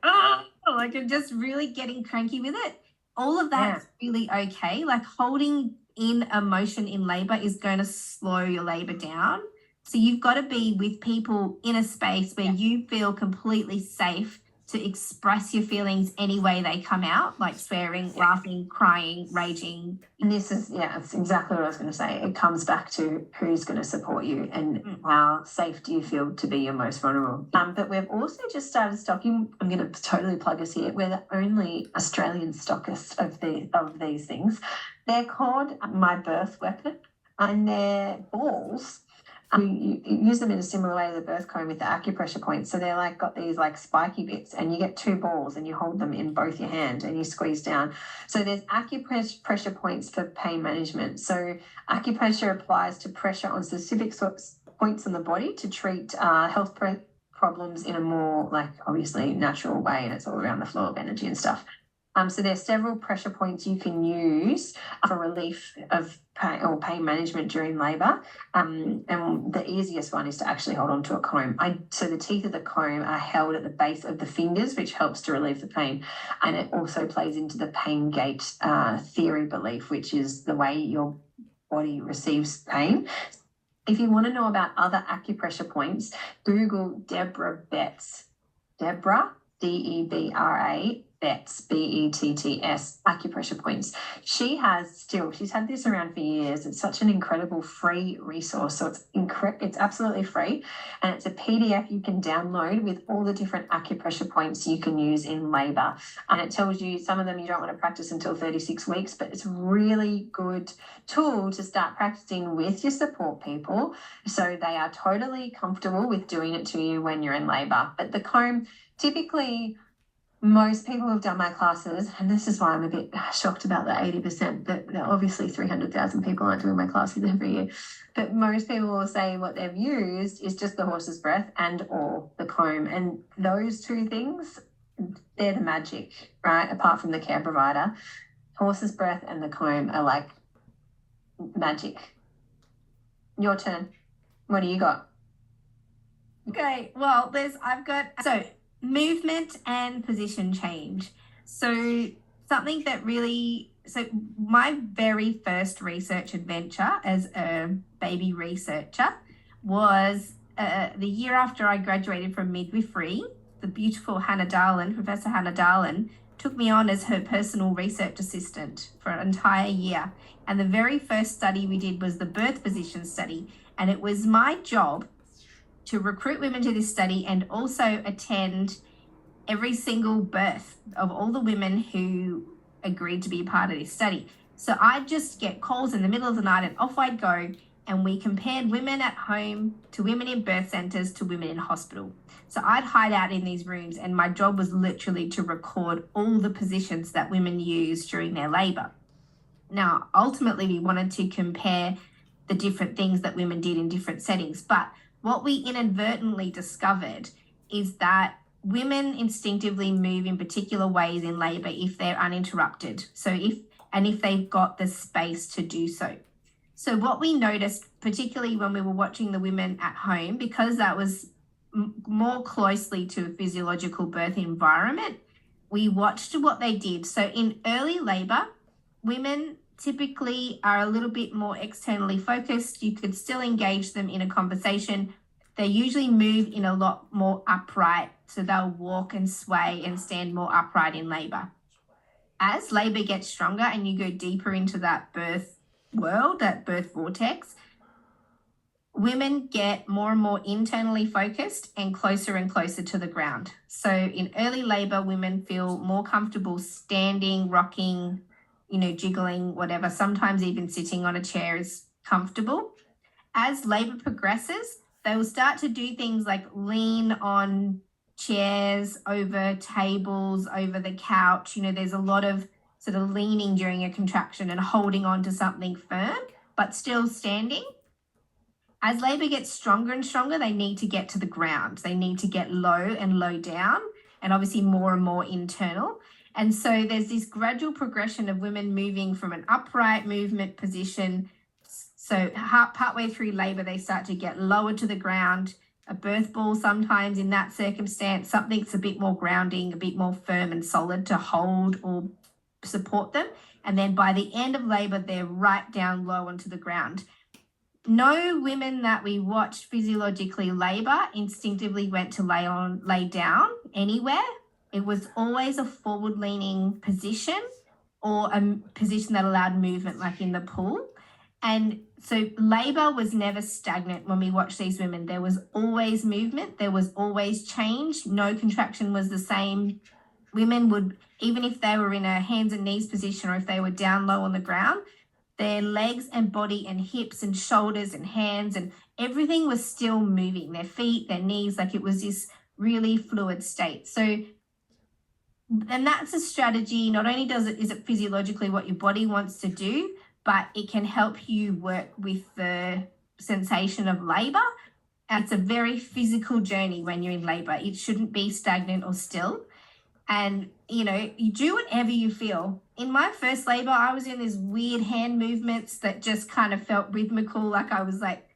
like you're just really getting cranky with it. All of that's really okay. Like holding in emotion in labour is going to slow your labour down. So you've got to be with people in a space where you feel completely safe to express your feelings any way they come out, like swearing, laughing, crying, raging. And this is, it's exactly what I was going to say. It comes back to who's going to support you and how safe do you feel to be your most vulnerable. But we've also just started stocking, I'm going to totally plug us here, we're the only Australian stockist of these things. They're called My Birth Weapon, and they're balls. You use them in a similar way to the birth comb with the acupressure points. So they're like got these like spiky bits, and you get two balls and you hold them in both your hand and you squeeze down. So there's acupressure points for pain management. So acupressure applies to pressure on specific points on the body to treat health problems in a more like obviously natural way, and it's all around the flow of energy and stuff. So there's several pressure points you can use for relief of pain or pain management during labour. And the easiest one is to actually hold on to a comb. So the teeth of the comb are held at the base of the fingers, which helps to relieve the pain. And it also plays into the pain gate theory belief, which is the way your body receives pain. If you want to know about other acupressure points, Google Deborah Betts. Deborah, Debra, BETS, BETTS, acupressure points. She's had this around for years. It's such an incredible free resource. So it's absolutely free, and it's a PDF you can download with all the different acupressure points you can use in labour. And it tells you some of them you don't want to practice until 36 weeks, but it's a really good tool to start practicing with your support people, so they are totally comfortable with doing it to you when you're in labour. But the comb, typically, most people who've done my classes, and this is why I'm a bit shocked about the 80%, that obviously 300,000 people aren't doing my classes every year, but most people will say what they've used is just the horse's breath and or the comb. And those two things, they're the magic, right? Apart from the care provider, horse's breath and the comb are like magic. Your turn. What do you got? Okay, well, movement and position change. So my very first research adventure as a baby researcher was the year after I graduated from midwifery. The beautiful Professor Hannah Darlin, took me on as her personal research assistant for an entire year. And the very first study we did was the birth position study. And it was my job to recruit women to this study and also attend every single birth of all the women who agreed to be a part of this study. So I'd just get calls in the middle of the night and off I'd go, and we compared women at home to women in birth centres to women in hospital. So I'd hide out in these rooms, and my job was literally to record all the positions that women used during their labour. Now, ultimately, we wanted to compare the different things that women did in different settings, but what we inadvertently discovered is that women instinctively move in particular ways in labour if they're uninterrupted. If they've got the space to do so. So what we noticed, particularly when we were watching the women at home, because that was more closely to a physiological birth environment, we watched what they did. So in early labour, women typically are a little bit more externally focused. You could still engage them in a conversation. They usually move in a lot more upright, so they'll walk and sway and stand more upright in labour. As labour gets stronger and you go deeper into that birth world, that birth vortex, women get more and more internally focused and closer to the ground. So in early labour, women feel more comfortable standing, rocking, jiggling, whatever. Sometimes even sitting on a chair is comfortable. As labour progresses, they will start to do things like lean on chairs, over tables, over the couch. There's a lot of sort of leaning during a contraction and holding on to something firm, but still standing. As labour gets stronger and stronger, they need to get to the ground. They need to get low and low down, and obviously more and more internal. And so there's this gradual progression of women moving from an upright movement position. So partway through labour, they start to get lower to the ground. A birth ball, sometimes in that circumstance, something's a bit more grounding, a bit more firm and solid to hold or support them. And then by the end of labour, they're right down low onto the ground. No women that we watched physiologically labour instinctively went to lay down anywhere. It was always a forward-leaning position or a position that allowed movement, like in the pool. And so labour was never stagnant when we watched these women. There was always movement. There was always change. No contraction was the same. Women would, even if they were in a hands and knees position or if they were down low on the ground, their legs and body and hips and shoulders and hands and everything was still moving. Their feet, their knees, like it was this really fluid state. So, and that's a strategy. Not only is it physiologically what your body wants to do, but it can help you work with the sensation of labour. And it's a very physical journey when you're in labour. It shouldn't be stagnant or still. And, you do whatever you feel. In my first labour, I was in these weird hand movements that just kind of felt rhythmical, like I was like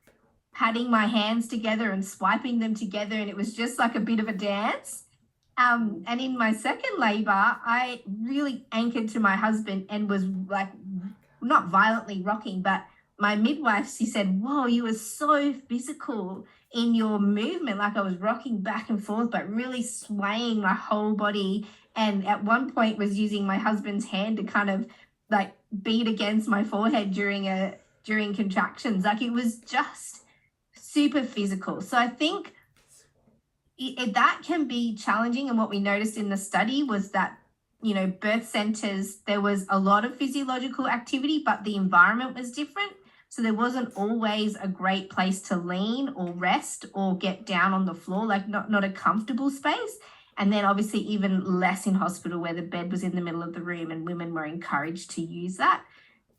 patting my hands together and swiping them together, and it was just like a bit of a dance. And in my second labour, I really anchored to my husband and was like not violently rocking, but my midwife, she said, whoa, you were so physical in your movement, like I was rocking back and forth, but really swaying my whole body and at one point was using my husband's hand to kind of like beat against my forehead during contractions. Like, it was just super physical. So I think that can be challenging. And what we noticed in the study was that, you know, birth centers, there was a lot of physiological activity, but the environment was different. So there wasn't always a great place to lean or rest or get down on the floor, like not a comfortable space. And then obviously even less in hospital, where the bed was in the middle of the room and women were encouraged to use that.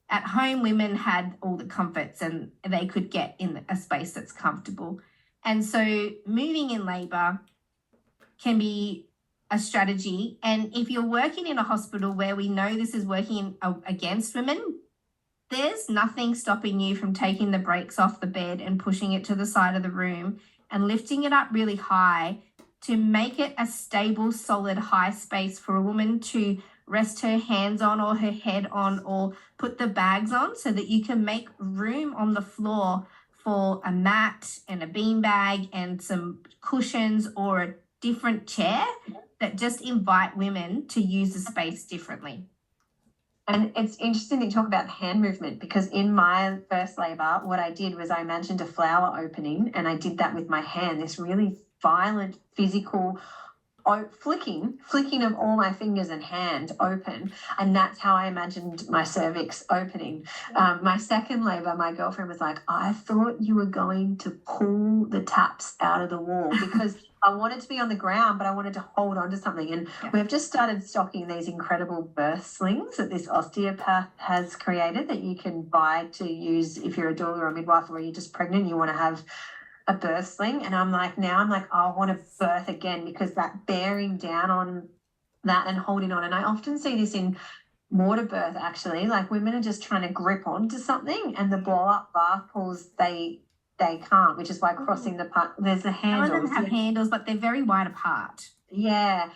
At home, women had all the comforts and they could get in a space that's comfortable. And so moving in labour can be a strategy. And if you're working in a hospital where we know this is working against women, there's nothing stopping you from taking the brakes off the bed and pushing it to the side of the room and lifting it up really high to make it a stable, solid, high space for a woman to rest her hands on or her head on, or put the bags on, so that you can make room on the floor for a mat and a beanbag and some cushions or a different chair that just invite women to use the space differently. And it's interesting that you talk about hand movement, because in my first labour, what I did was I imagined a flower opening, and I did that with my hand, this really violent physical flicking of all my fingers and hand open, and that's how I imagined my cervix opening. My second labour, my girlfriend was like, I thought you were going to pull the taps out of the wall, because I wanted to be on the ground, but I wanted to hold on to something. And we've just started stocking these incredible birth slings that this osteopath has created that you can buy to use if you're a doula or a midwife, or you're just pregnant, you want to have a birth sling. And I'm like, I want to birth again, because that bearing down on that and holding on. And I often see this in water birth, actually, like women are just trying to grip onto something, and the blow up bath pools, they can't, which is why crossing the part, there's the handles. Some of them have handles, but they're very wide apart. Yeah.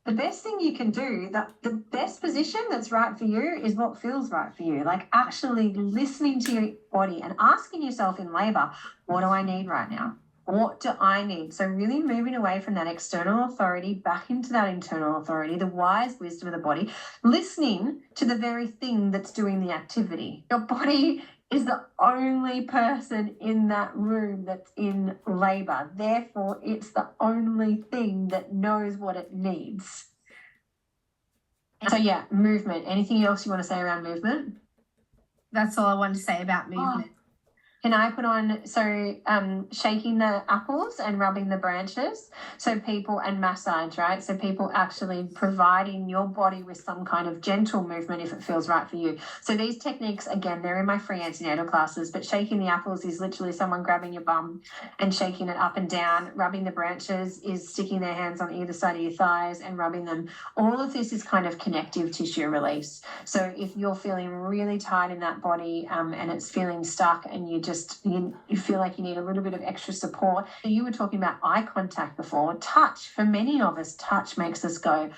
The best thing you can do, the best position that's right for you is what feels right for you. Like actually listening to your body and asking yourself in labour, what do I need right now? What do I need? So really moving away from that external authority back into that internal authority, the wise wisdom of the body, listening to the very thing that's doing the activity. Your body is the only person in that room that's in labour. Therefore, it's the only thing that knows what it needs. So yeah, movement. Anything else you want to say around movement? That's all I wanted to say about movement. Can I put on, shaking the apples and rubbing the branches, so people, and massage, right? So people actually providing your body with some kind of gentle movement if it feels right for you. So these techniques, again, they're in my free antenatal classes, but shaking the apples is literally someone grabbing your bum and shaking it up and down. Rubbing the branches is sticking their hands on either side of your thighs and rubbing them. All of this is kind of connective tissue release. So if you're feeling really tight in that body and it's feeling stuck, and you feel like you need a little bit of extra support. You were talking about eye contact before. Touch, for many of us, touch makes us go,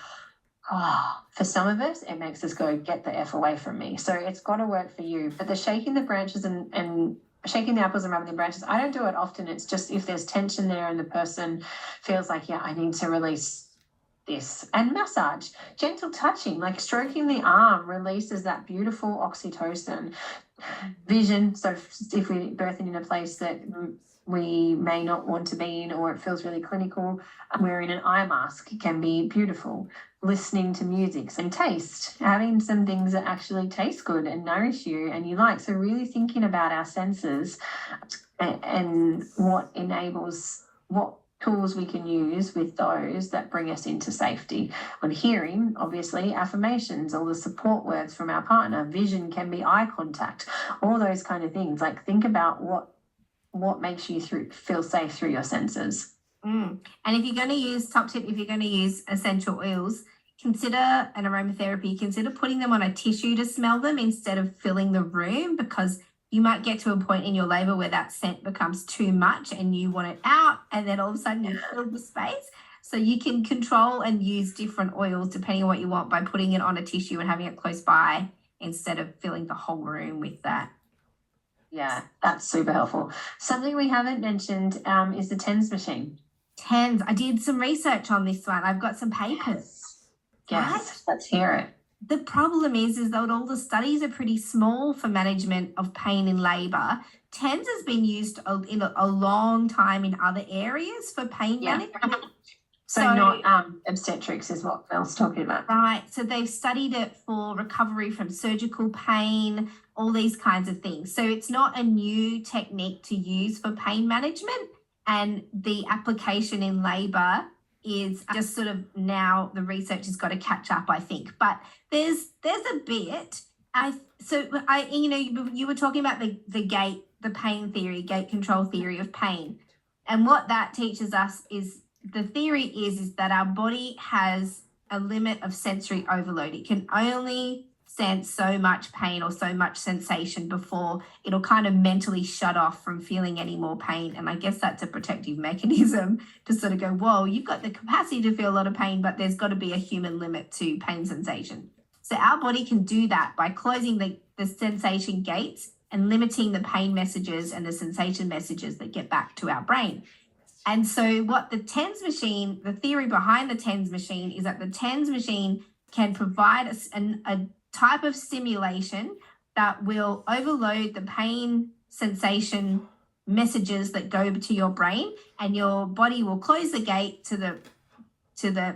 oh. For some of us, it makes us go, get the F away from me. So it's got to work for you. But the shaking the branches and shaking the apples and rubbing the branches, I don't do it often. It's just if there's tension there and the person feels like, yeah, I need to release this. And massage, gentle touching, like stroking the arm releases that beautiful oxytocin. Vision, so if we're birthing in a place that we may not want to be in, or it feels really clinical, wearing an eye mask can be beautiful. Listening to music, and taste, having some things that actually taste good and nourish you and you like. So really thinking about our senses and what enables, what tools we can use with those that bring us into safety. On hearing, obviously, affirmations, all the support words from our partner. Vision can be eye contact, all those kind of things. Like think about what makes you feel safe through your senses. And if you're going to use, top tip, if you're going to use essential oils, consider an aromatherapy, consider putting them on a tissue to smell them instead of filling the room, because you might get to a point in your labour where that scent becomes too much and you want it out, and then all of a sudden you fill the space. So you can control and use different oils depending on what you want by putting it on a tissue and having it close by instead of filling the whole room with that. Yeah, that's super helpful. Something we haven't mentioned is the TENS machine. TENS. I did some research on this one. I've got some papers. Yes, let's hear it. The problem is that all the studies are pretty small for management of pain in labour. TENS has been used in a long time in other areas for pain management. So not obstetrics is what Mel's talking about. Right. So they've studied it for recovery from surgical pain, all these kinds of things. So it's not a new technique to use for pain management, and the application in labour is just sort of now the research has got to catch up, I think. But there's a bit. You were talking about the gate, the pain theory, gate control theory of pain, and what that teaches us is the theory is that our body has a limit of sensory overload. It can only sense so much pain or so much sensation before it'll kind of mentally shut off from feeling any more pain. And I guess that's a protective mechanism to sort of go, whoa, you've got the capacity to feel a lot of pain, but there's got to be a human limit to pain sensation. So our body can do that by closing the sensation gates and limiting the pain messages and the sensation messages that get back to our brain. And so what the TENS machine, the theory behind the TENS machine is that the TENS machine can provide a type of stimulation that will overload the pain sensation messages that go to your brain, and your body will close the gate to the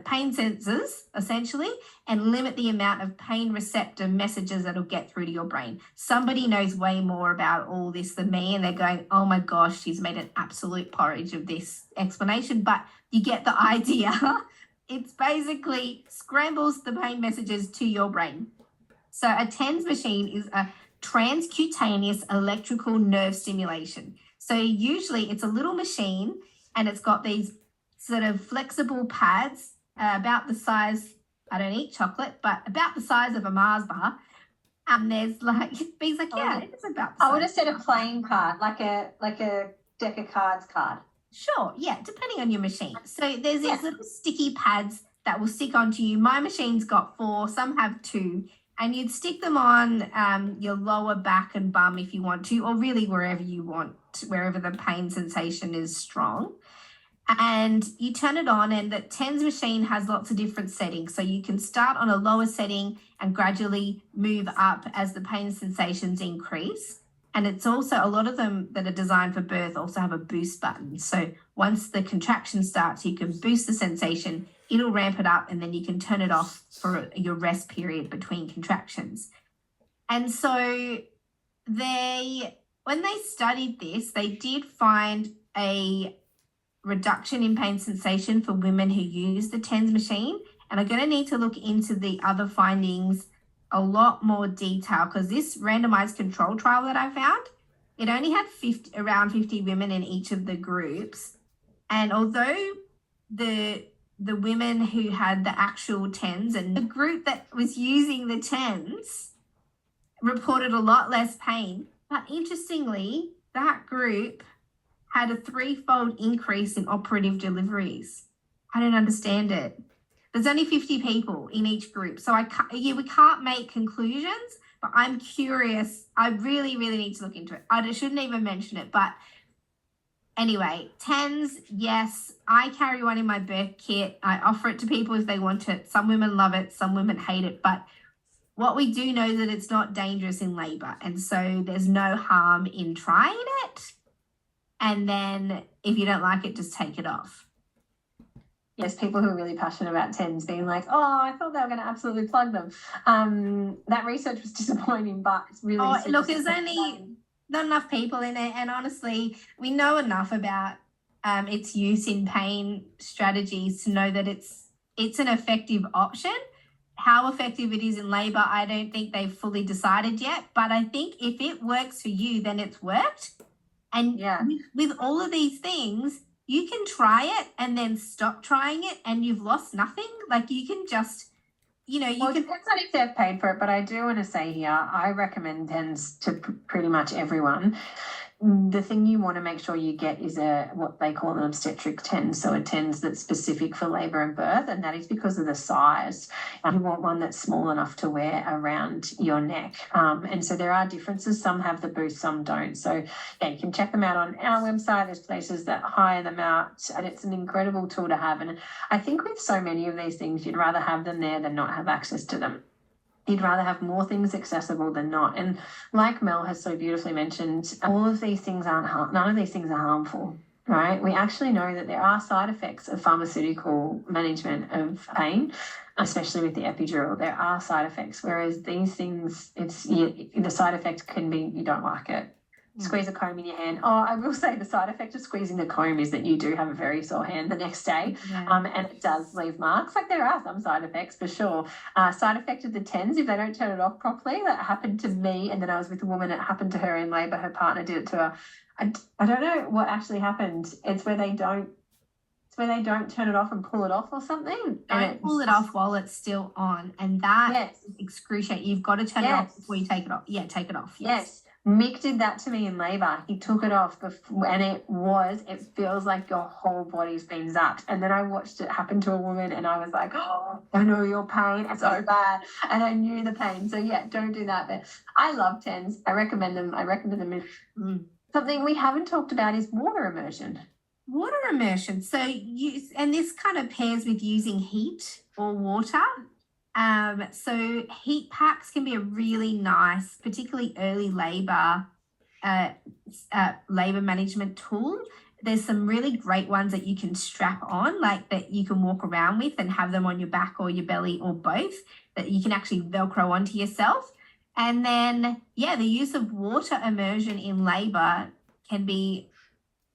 pain sensors, essentially, and limit the amount of pain receptor messages that'll get through to your brain. Somebody knows way more about all this than me, and they're going, oh my gosh, she's made an absolute porridge of this explanation, but you get the idea. It's basically scrambles the pain messages to your brain. So a TENS machine is a transcutaneous electrical nerve stimulation. So usually it's a little machine, and it's got these sort of flexible pads about the size, I don't eat chocolate, but about the size of a Mars bar. And there's like, B's like, yeah, it's about the size. I would have said a playing card, like a deck of cards card. Sure, yeah, depending on your machine. So there's these little sticky pads that will stick onto you. My machine's got 4, some have 2. And you'd stick them on your lower back and bum if you want to, or really wherever you want, wherever the pain sensation is strong. And you turn it on, and the TENS machine has lots of different settings. So you can start on a lower setting and gradually move up as the pain sensations increase. And it's also, a lot of them that are designed for birth also have a boost button. So once the contraction starts, you can boost the sensation, it'll ramp it up, and then you can turn it off for your rest period between contractions. And so when they studied this, they did find a reduction in pain sensation for women who use the TENS machine. And I'm going to need to look into the other findings a lot more detail, because this randomized control trial that I found, it only had around 50 women in each of the groups. And although the women who had the actual TENS and the group that was using the TENS reported a lot less pain, but interestingly, that group had a 3-fold increase in operative deliveries. I don't understand it. There's only 50 people in each group. So we can't make conclusions, but I'm curious. I really, really need to look into it. I shouldn't even mention it, but anyway, TENS, yes, I carry one in my birth kit. I offer it to people if they want it. Some women love it, some women hate it, but what we do know is that it's not dangerous in labour, and so there's no harm in trying it. And then if you don't like it, just take it off. Yes, people who are really passionate about TENS being like, oh, I thought they were going to absolutely plug them. That research was disappointing, but it's really... Oh, look, there's only not enough people in it, and honestly, we know enough about its use in pain strategies to know that it's an effective option. How effective it is in labour, I don't think they've fully decided yet, but I think if it works for you, then it's worked. And with all of these things, you can try it and then stop trying it, and you've lost nothing. Like, you can just, you can... It depends on if they've paid for it, but I do want to say here, I recommend TENS to pretty much everyone. the thing you want to make sure you get is what they call an obstetric TENS, so a TENS that's specific for labour and birth, and that is because of the size. You want one that's small enough to wear around your neck. And so there are differences. Some have the boost, some don't. So yeah, you can check them out on our website. There's places that hire them out, and it's an incredible tool to have. And I think with so many of these things, you'd rather have them there than not have access to them. You'd rather have more things accessible than not. And like Mel has so beautifully mentioned, all of these things none of these things are harmful, right? We actually know that there are side effects of pharmaceutical management of pain, especially with the epidural. There are side effects, whereas these things, the side effect can be you don't like it. Squeeze a comb in your hand. Oh, I will say the side effect of squeezing the comb is that you do have a very sore hand the next day, and it does leave marks. Like there are some side effects for sure. Side effect of the TENS, if they don't turn it off properly, that happened to me, and then I was with a woman, it happened to her in labour, her partner did it to her. I don't know what actually happened. It's where they don't turn it off and pull it off or something. Don't pull it off while it's still on, and that is excruciating. You've got to turn it off before you take it off. Yeah, take it off. Yes. Mick did that to me in labour. He took it off before, and it feels like your whole body's been zapped. And then I watched it happen to a woman, and I was like, oh, I know your pain. It's so bad. And I knew the pain. So yeah, don't do that. But I love TENS. I recommend them. Something we haven't talked about is water immersion. Water immersion. So and this kind of pairs with using heat or water. So heat packs can be a really nice, particularly early labour, labour management tool. There's some really great ones that you can strap on, like that you can walk around with and have them on your back or your belly or both, that you can actually Velcro onto yourself. And then, the use of water immersion in labour can be,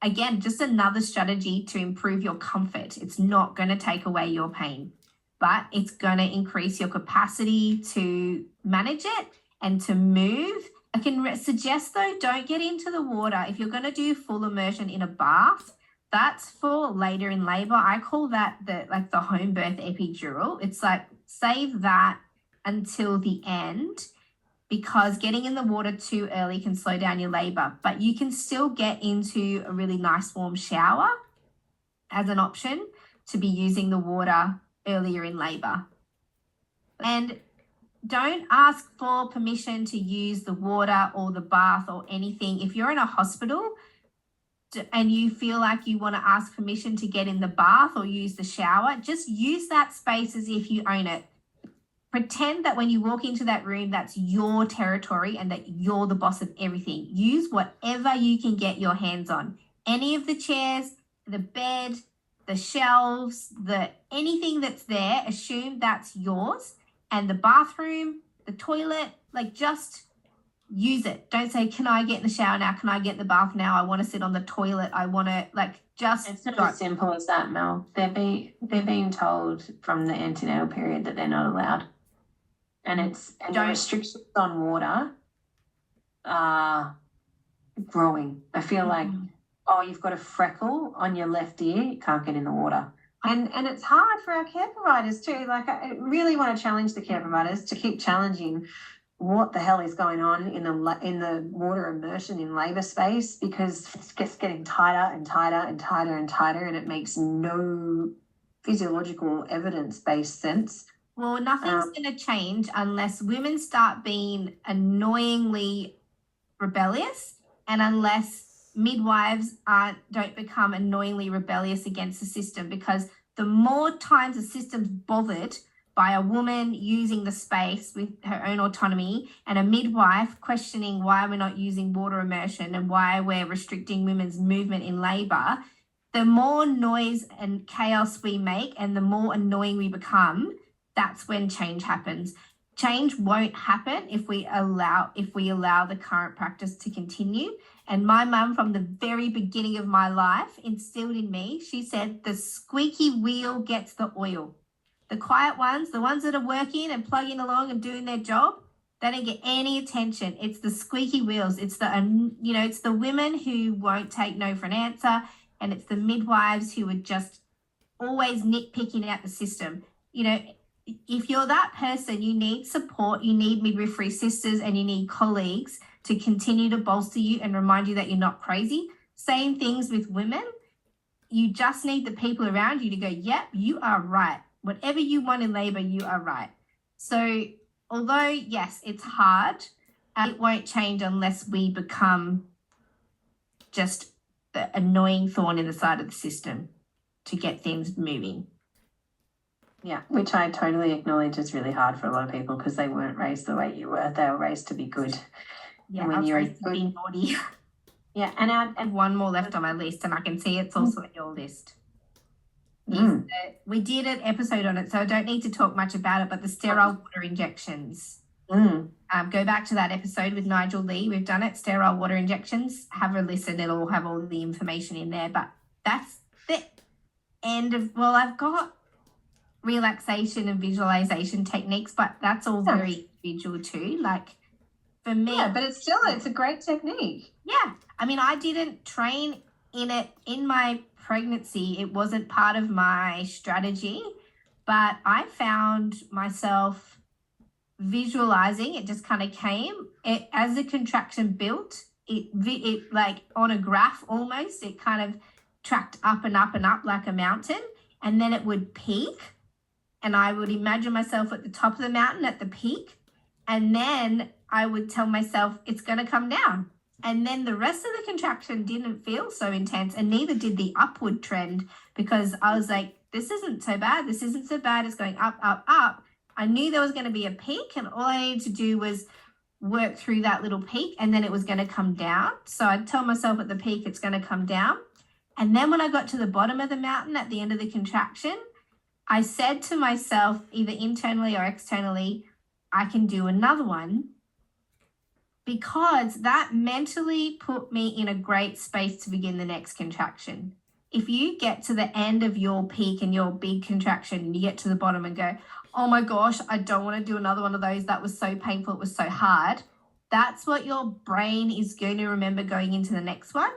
again, just another strategy to improve your comfort. It's not going to take away your pain, but it's going to increase your capacity to manage it and to move. I can suggest, though, don't get into the water. If you're going to do full immersion in a bath, that's for later in labour. I call that the home birth epidural. It's like save that until the end, because getting in the water too early can slow down your labour. But you can still get into a really nice warm shower as an option to be using the water earlier in labour. And don't ask for permission to use the water or the bath or anything. If you're in a hospital and you feel like you want to ask permission to get in the bath or use the shower, just use that space as if you own it. Pretend that when you walk into that room, that's your territory and that you're the boss of everything. Use whatever you can get your hands on. Any of the chairs, the bed, the shelves, anything that's there, assume that's yours. And the bathroom, the toilet, just use it. Don't say, can I get in the shower now? Can I get in the bath now? I want to sit on the toilet. I want to It's not as simple as that, Mel. They're being told from the antenatal period that they're not allowed. And the restrictions on water are growing. I feel like, you've got a freckle on your left ear, you can't get in the water. And it's hard for our care providers too. I really want to challenge the care providers to keep challenging what the hell is going on in the water immersion in labour space, because it's just getting tighter and tighter and tighter and tighter, and it makes no physiological evidence-based sense. Well, nothing's going to change unless women start being annoyingly rebellious, and unless midwives don't become annoyingly rebellious against the system, because the more times the system's bothered by a woman using the space with her own autonomy and a midwife questioning why we're not using water immersion and why we're restricting women's movement in labour, the more noise and chaos we make and the more annoying we become, that's when change happens. Change won't happen if we allow the current practice to continue. And my mum, from the very beginning of my life, instilled in me, she said, the squeaky wheel gets the oil. The quiet ones, the ones that are working and plugging along and doing their job, they don't get any attention. It's the squeaky wheels. It's the women who won't take no for an answer, and it's the midwives who are just always nitpicking at the system. If you're that person, you need support, you need midwifery sisters, and you need colleagues to continue to bolster you and remind you that you're not crazy. Same things with women. You just need the people around you to go, yep, you are right. Whatever you want in labor, you are right. So although, yes, it's hard, it won't change unless we become just the annoying thorn in the side of the system to get things moving. Yeah, which I totally acknowledge is really hard for a lot of people because they weren't raised the way you were. They were raised to be good. Yeah, when you're raised to be naughty. Yeah, and I have one more left on my list, and I can see it's also on your list. We did an episode on it, so I don't need to talk much about it, but the sterile water injections. Go back to that episode with Nigel Lee. We've done it, sterile water injections. Have a listen. It'll have all the information in there. But that's the end of, well, I've got relaxation and visualization techniques, but that's all very individual too. Like for me. Yeah, but it's a great technique. Yeah. I mean, I didn't train in it in my pregnancy. It wasn't part of my strategy, but I found myself visualizing. It just kind of came. As the contraction built, it like on a graph almost, it kind of tracked up and up and up like a mountain, and then it would peak, and I would imagine myself at the top of the mountain at the peak, and then I would tell myself it's going to come down. And then the rest of the contraction didn't feel so intense, and neither did the upward trend, because I was like, this isn't so bad. This isn't so bad. It's going up, up, up. I knew there was going to be a peak, and all I needed to do was work through that little peak, and then it was going to come down. So I'd tell myself at the peak, it's going to come down. And then when I got to the bottom of the mountain at the end of the contraction, I said to myself, either internally or externally, I can do another one, because that mentally put me in a great space to begin the next contraction. If you get to the end of your peak and your big contraction and you get to the bottom and go, oh my gosh, I don't want to do another one of those. That was so painful. It was so hard. That's what your brain is going to remember going into the next one.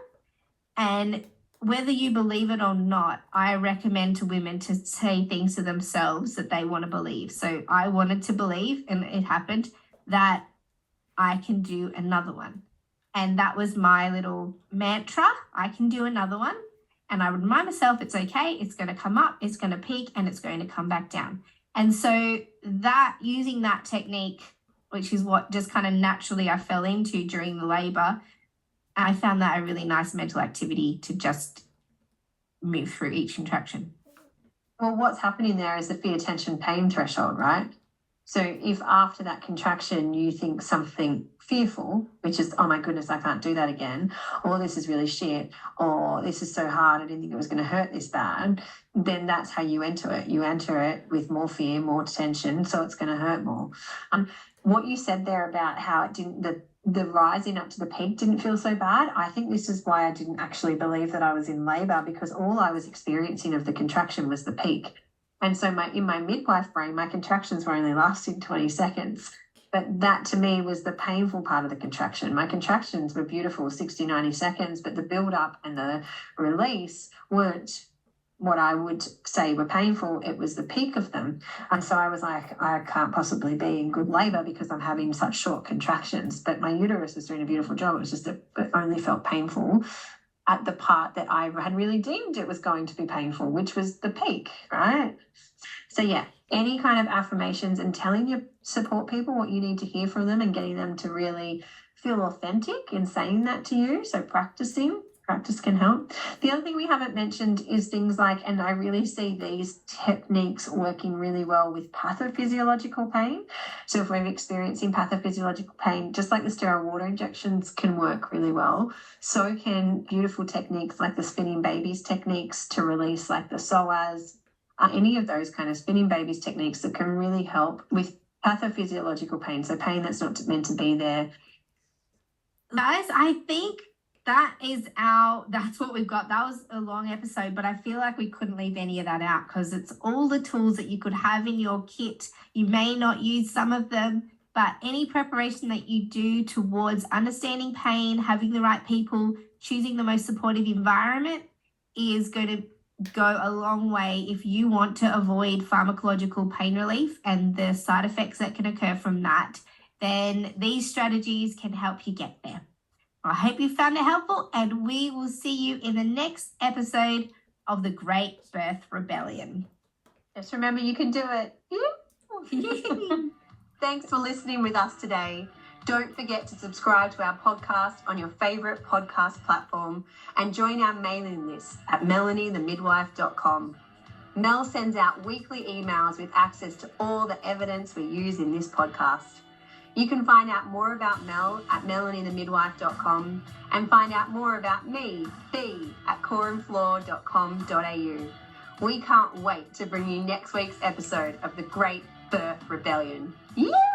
And whether you believe it or not, I recommend to women to say things to themselves that they want to believe. So I wanted to believe, and it happened, that I can do another one. And that was my little mantra. I can do another one. And I would remind myself, it's okay. It's going to come up, it's going to peak, and it's going to come back down. And so that, using that technique, which is what just kind of naturally I fell into during the labor, I found that a really nice mental activity to just move through each contraction. Well, what's happening there is the fear, tension, pain threshold, right? So if after that contraction you think something fearful, which is, oh my goodness, I can't do that again, or this is really shit, or this is so hard, I didn't think it was going to hurt this bad, then that's how you enter it. You enter it with more fear, more tension, so it's going to hurt more. What you said there about how it didn't, the rising up to the peak didn't feel so bad, I think this is why I didn't actually believe that I was in labour, because all I was experiencing of the contraction was the peak. And so in my midwife brain, my contractions were only lasting 20 seconds. But that to me was the painful part of the contraction. My contractions were beautiful, 60, 90 seconds, but the build up and the release weren't what I would say were painful. It was the peak of them. And so I was like, I can't possibly be in good labour because I'm having such short contractions. But my uterus was doing a beautiful job. It was just that it only felt painful at the part that I had really deemed it was going to be painful, which was the peak, right? So yeah, any kind of affirmations and telling your support people what you need to hear from them and getting them to really feel authentic in saying that to you. So practice can help. The other thing we haven't mentioned is things like, and I really see these techniques working really well with pathophysiological pain. So if we're experiencing pathophysiological pain, just like the sterile water injections can work really well, so can beautiful techniques like the spinning babies techniques to release, like the psoas, any of those kind of spinning babies techniques that can really help with pathophysiological pain, so pain that's not meant to be there. Guys, I think that's what we've got. That was a long episode, but I feel like we couldn't leave any of that out because it's all the tools that you could have in your kit. You may not use some of them, but any preparation that you do towards understanding pain, having the right people, choosing the most supportive environment is going to go a long way if you want to avoid pharmacological pain relief and the side effects that can occur from that. then these strategies can help you get there. I hope you found it helpful, and we will see you in the next episode of The Great Birth Rebellion. Just remember, you can do it. Thanks for listening with us today. Don't forget to subscribe to our podcast on your favourite podcast platform and join our mailing list at melaniethemidwife.com. Mel sends out weekly emails with access to all the evidence we use in this podcast. You can find out more about Mel at melaniethemidwife.com and find out more about me, B, at coreandfloor.com.au. We can't wait to bring you next week's episode of The Great Birth Rebellion. Yeah!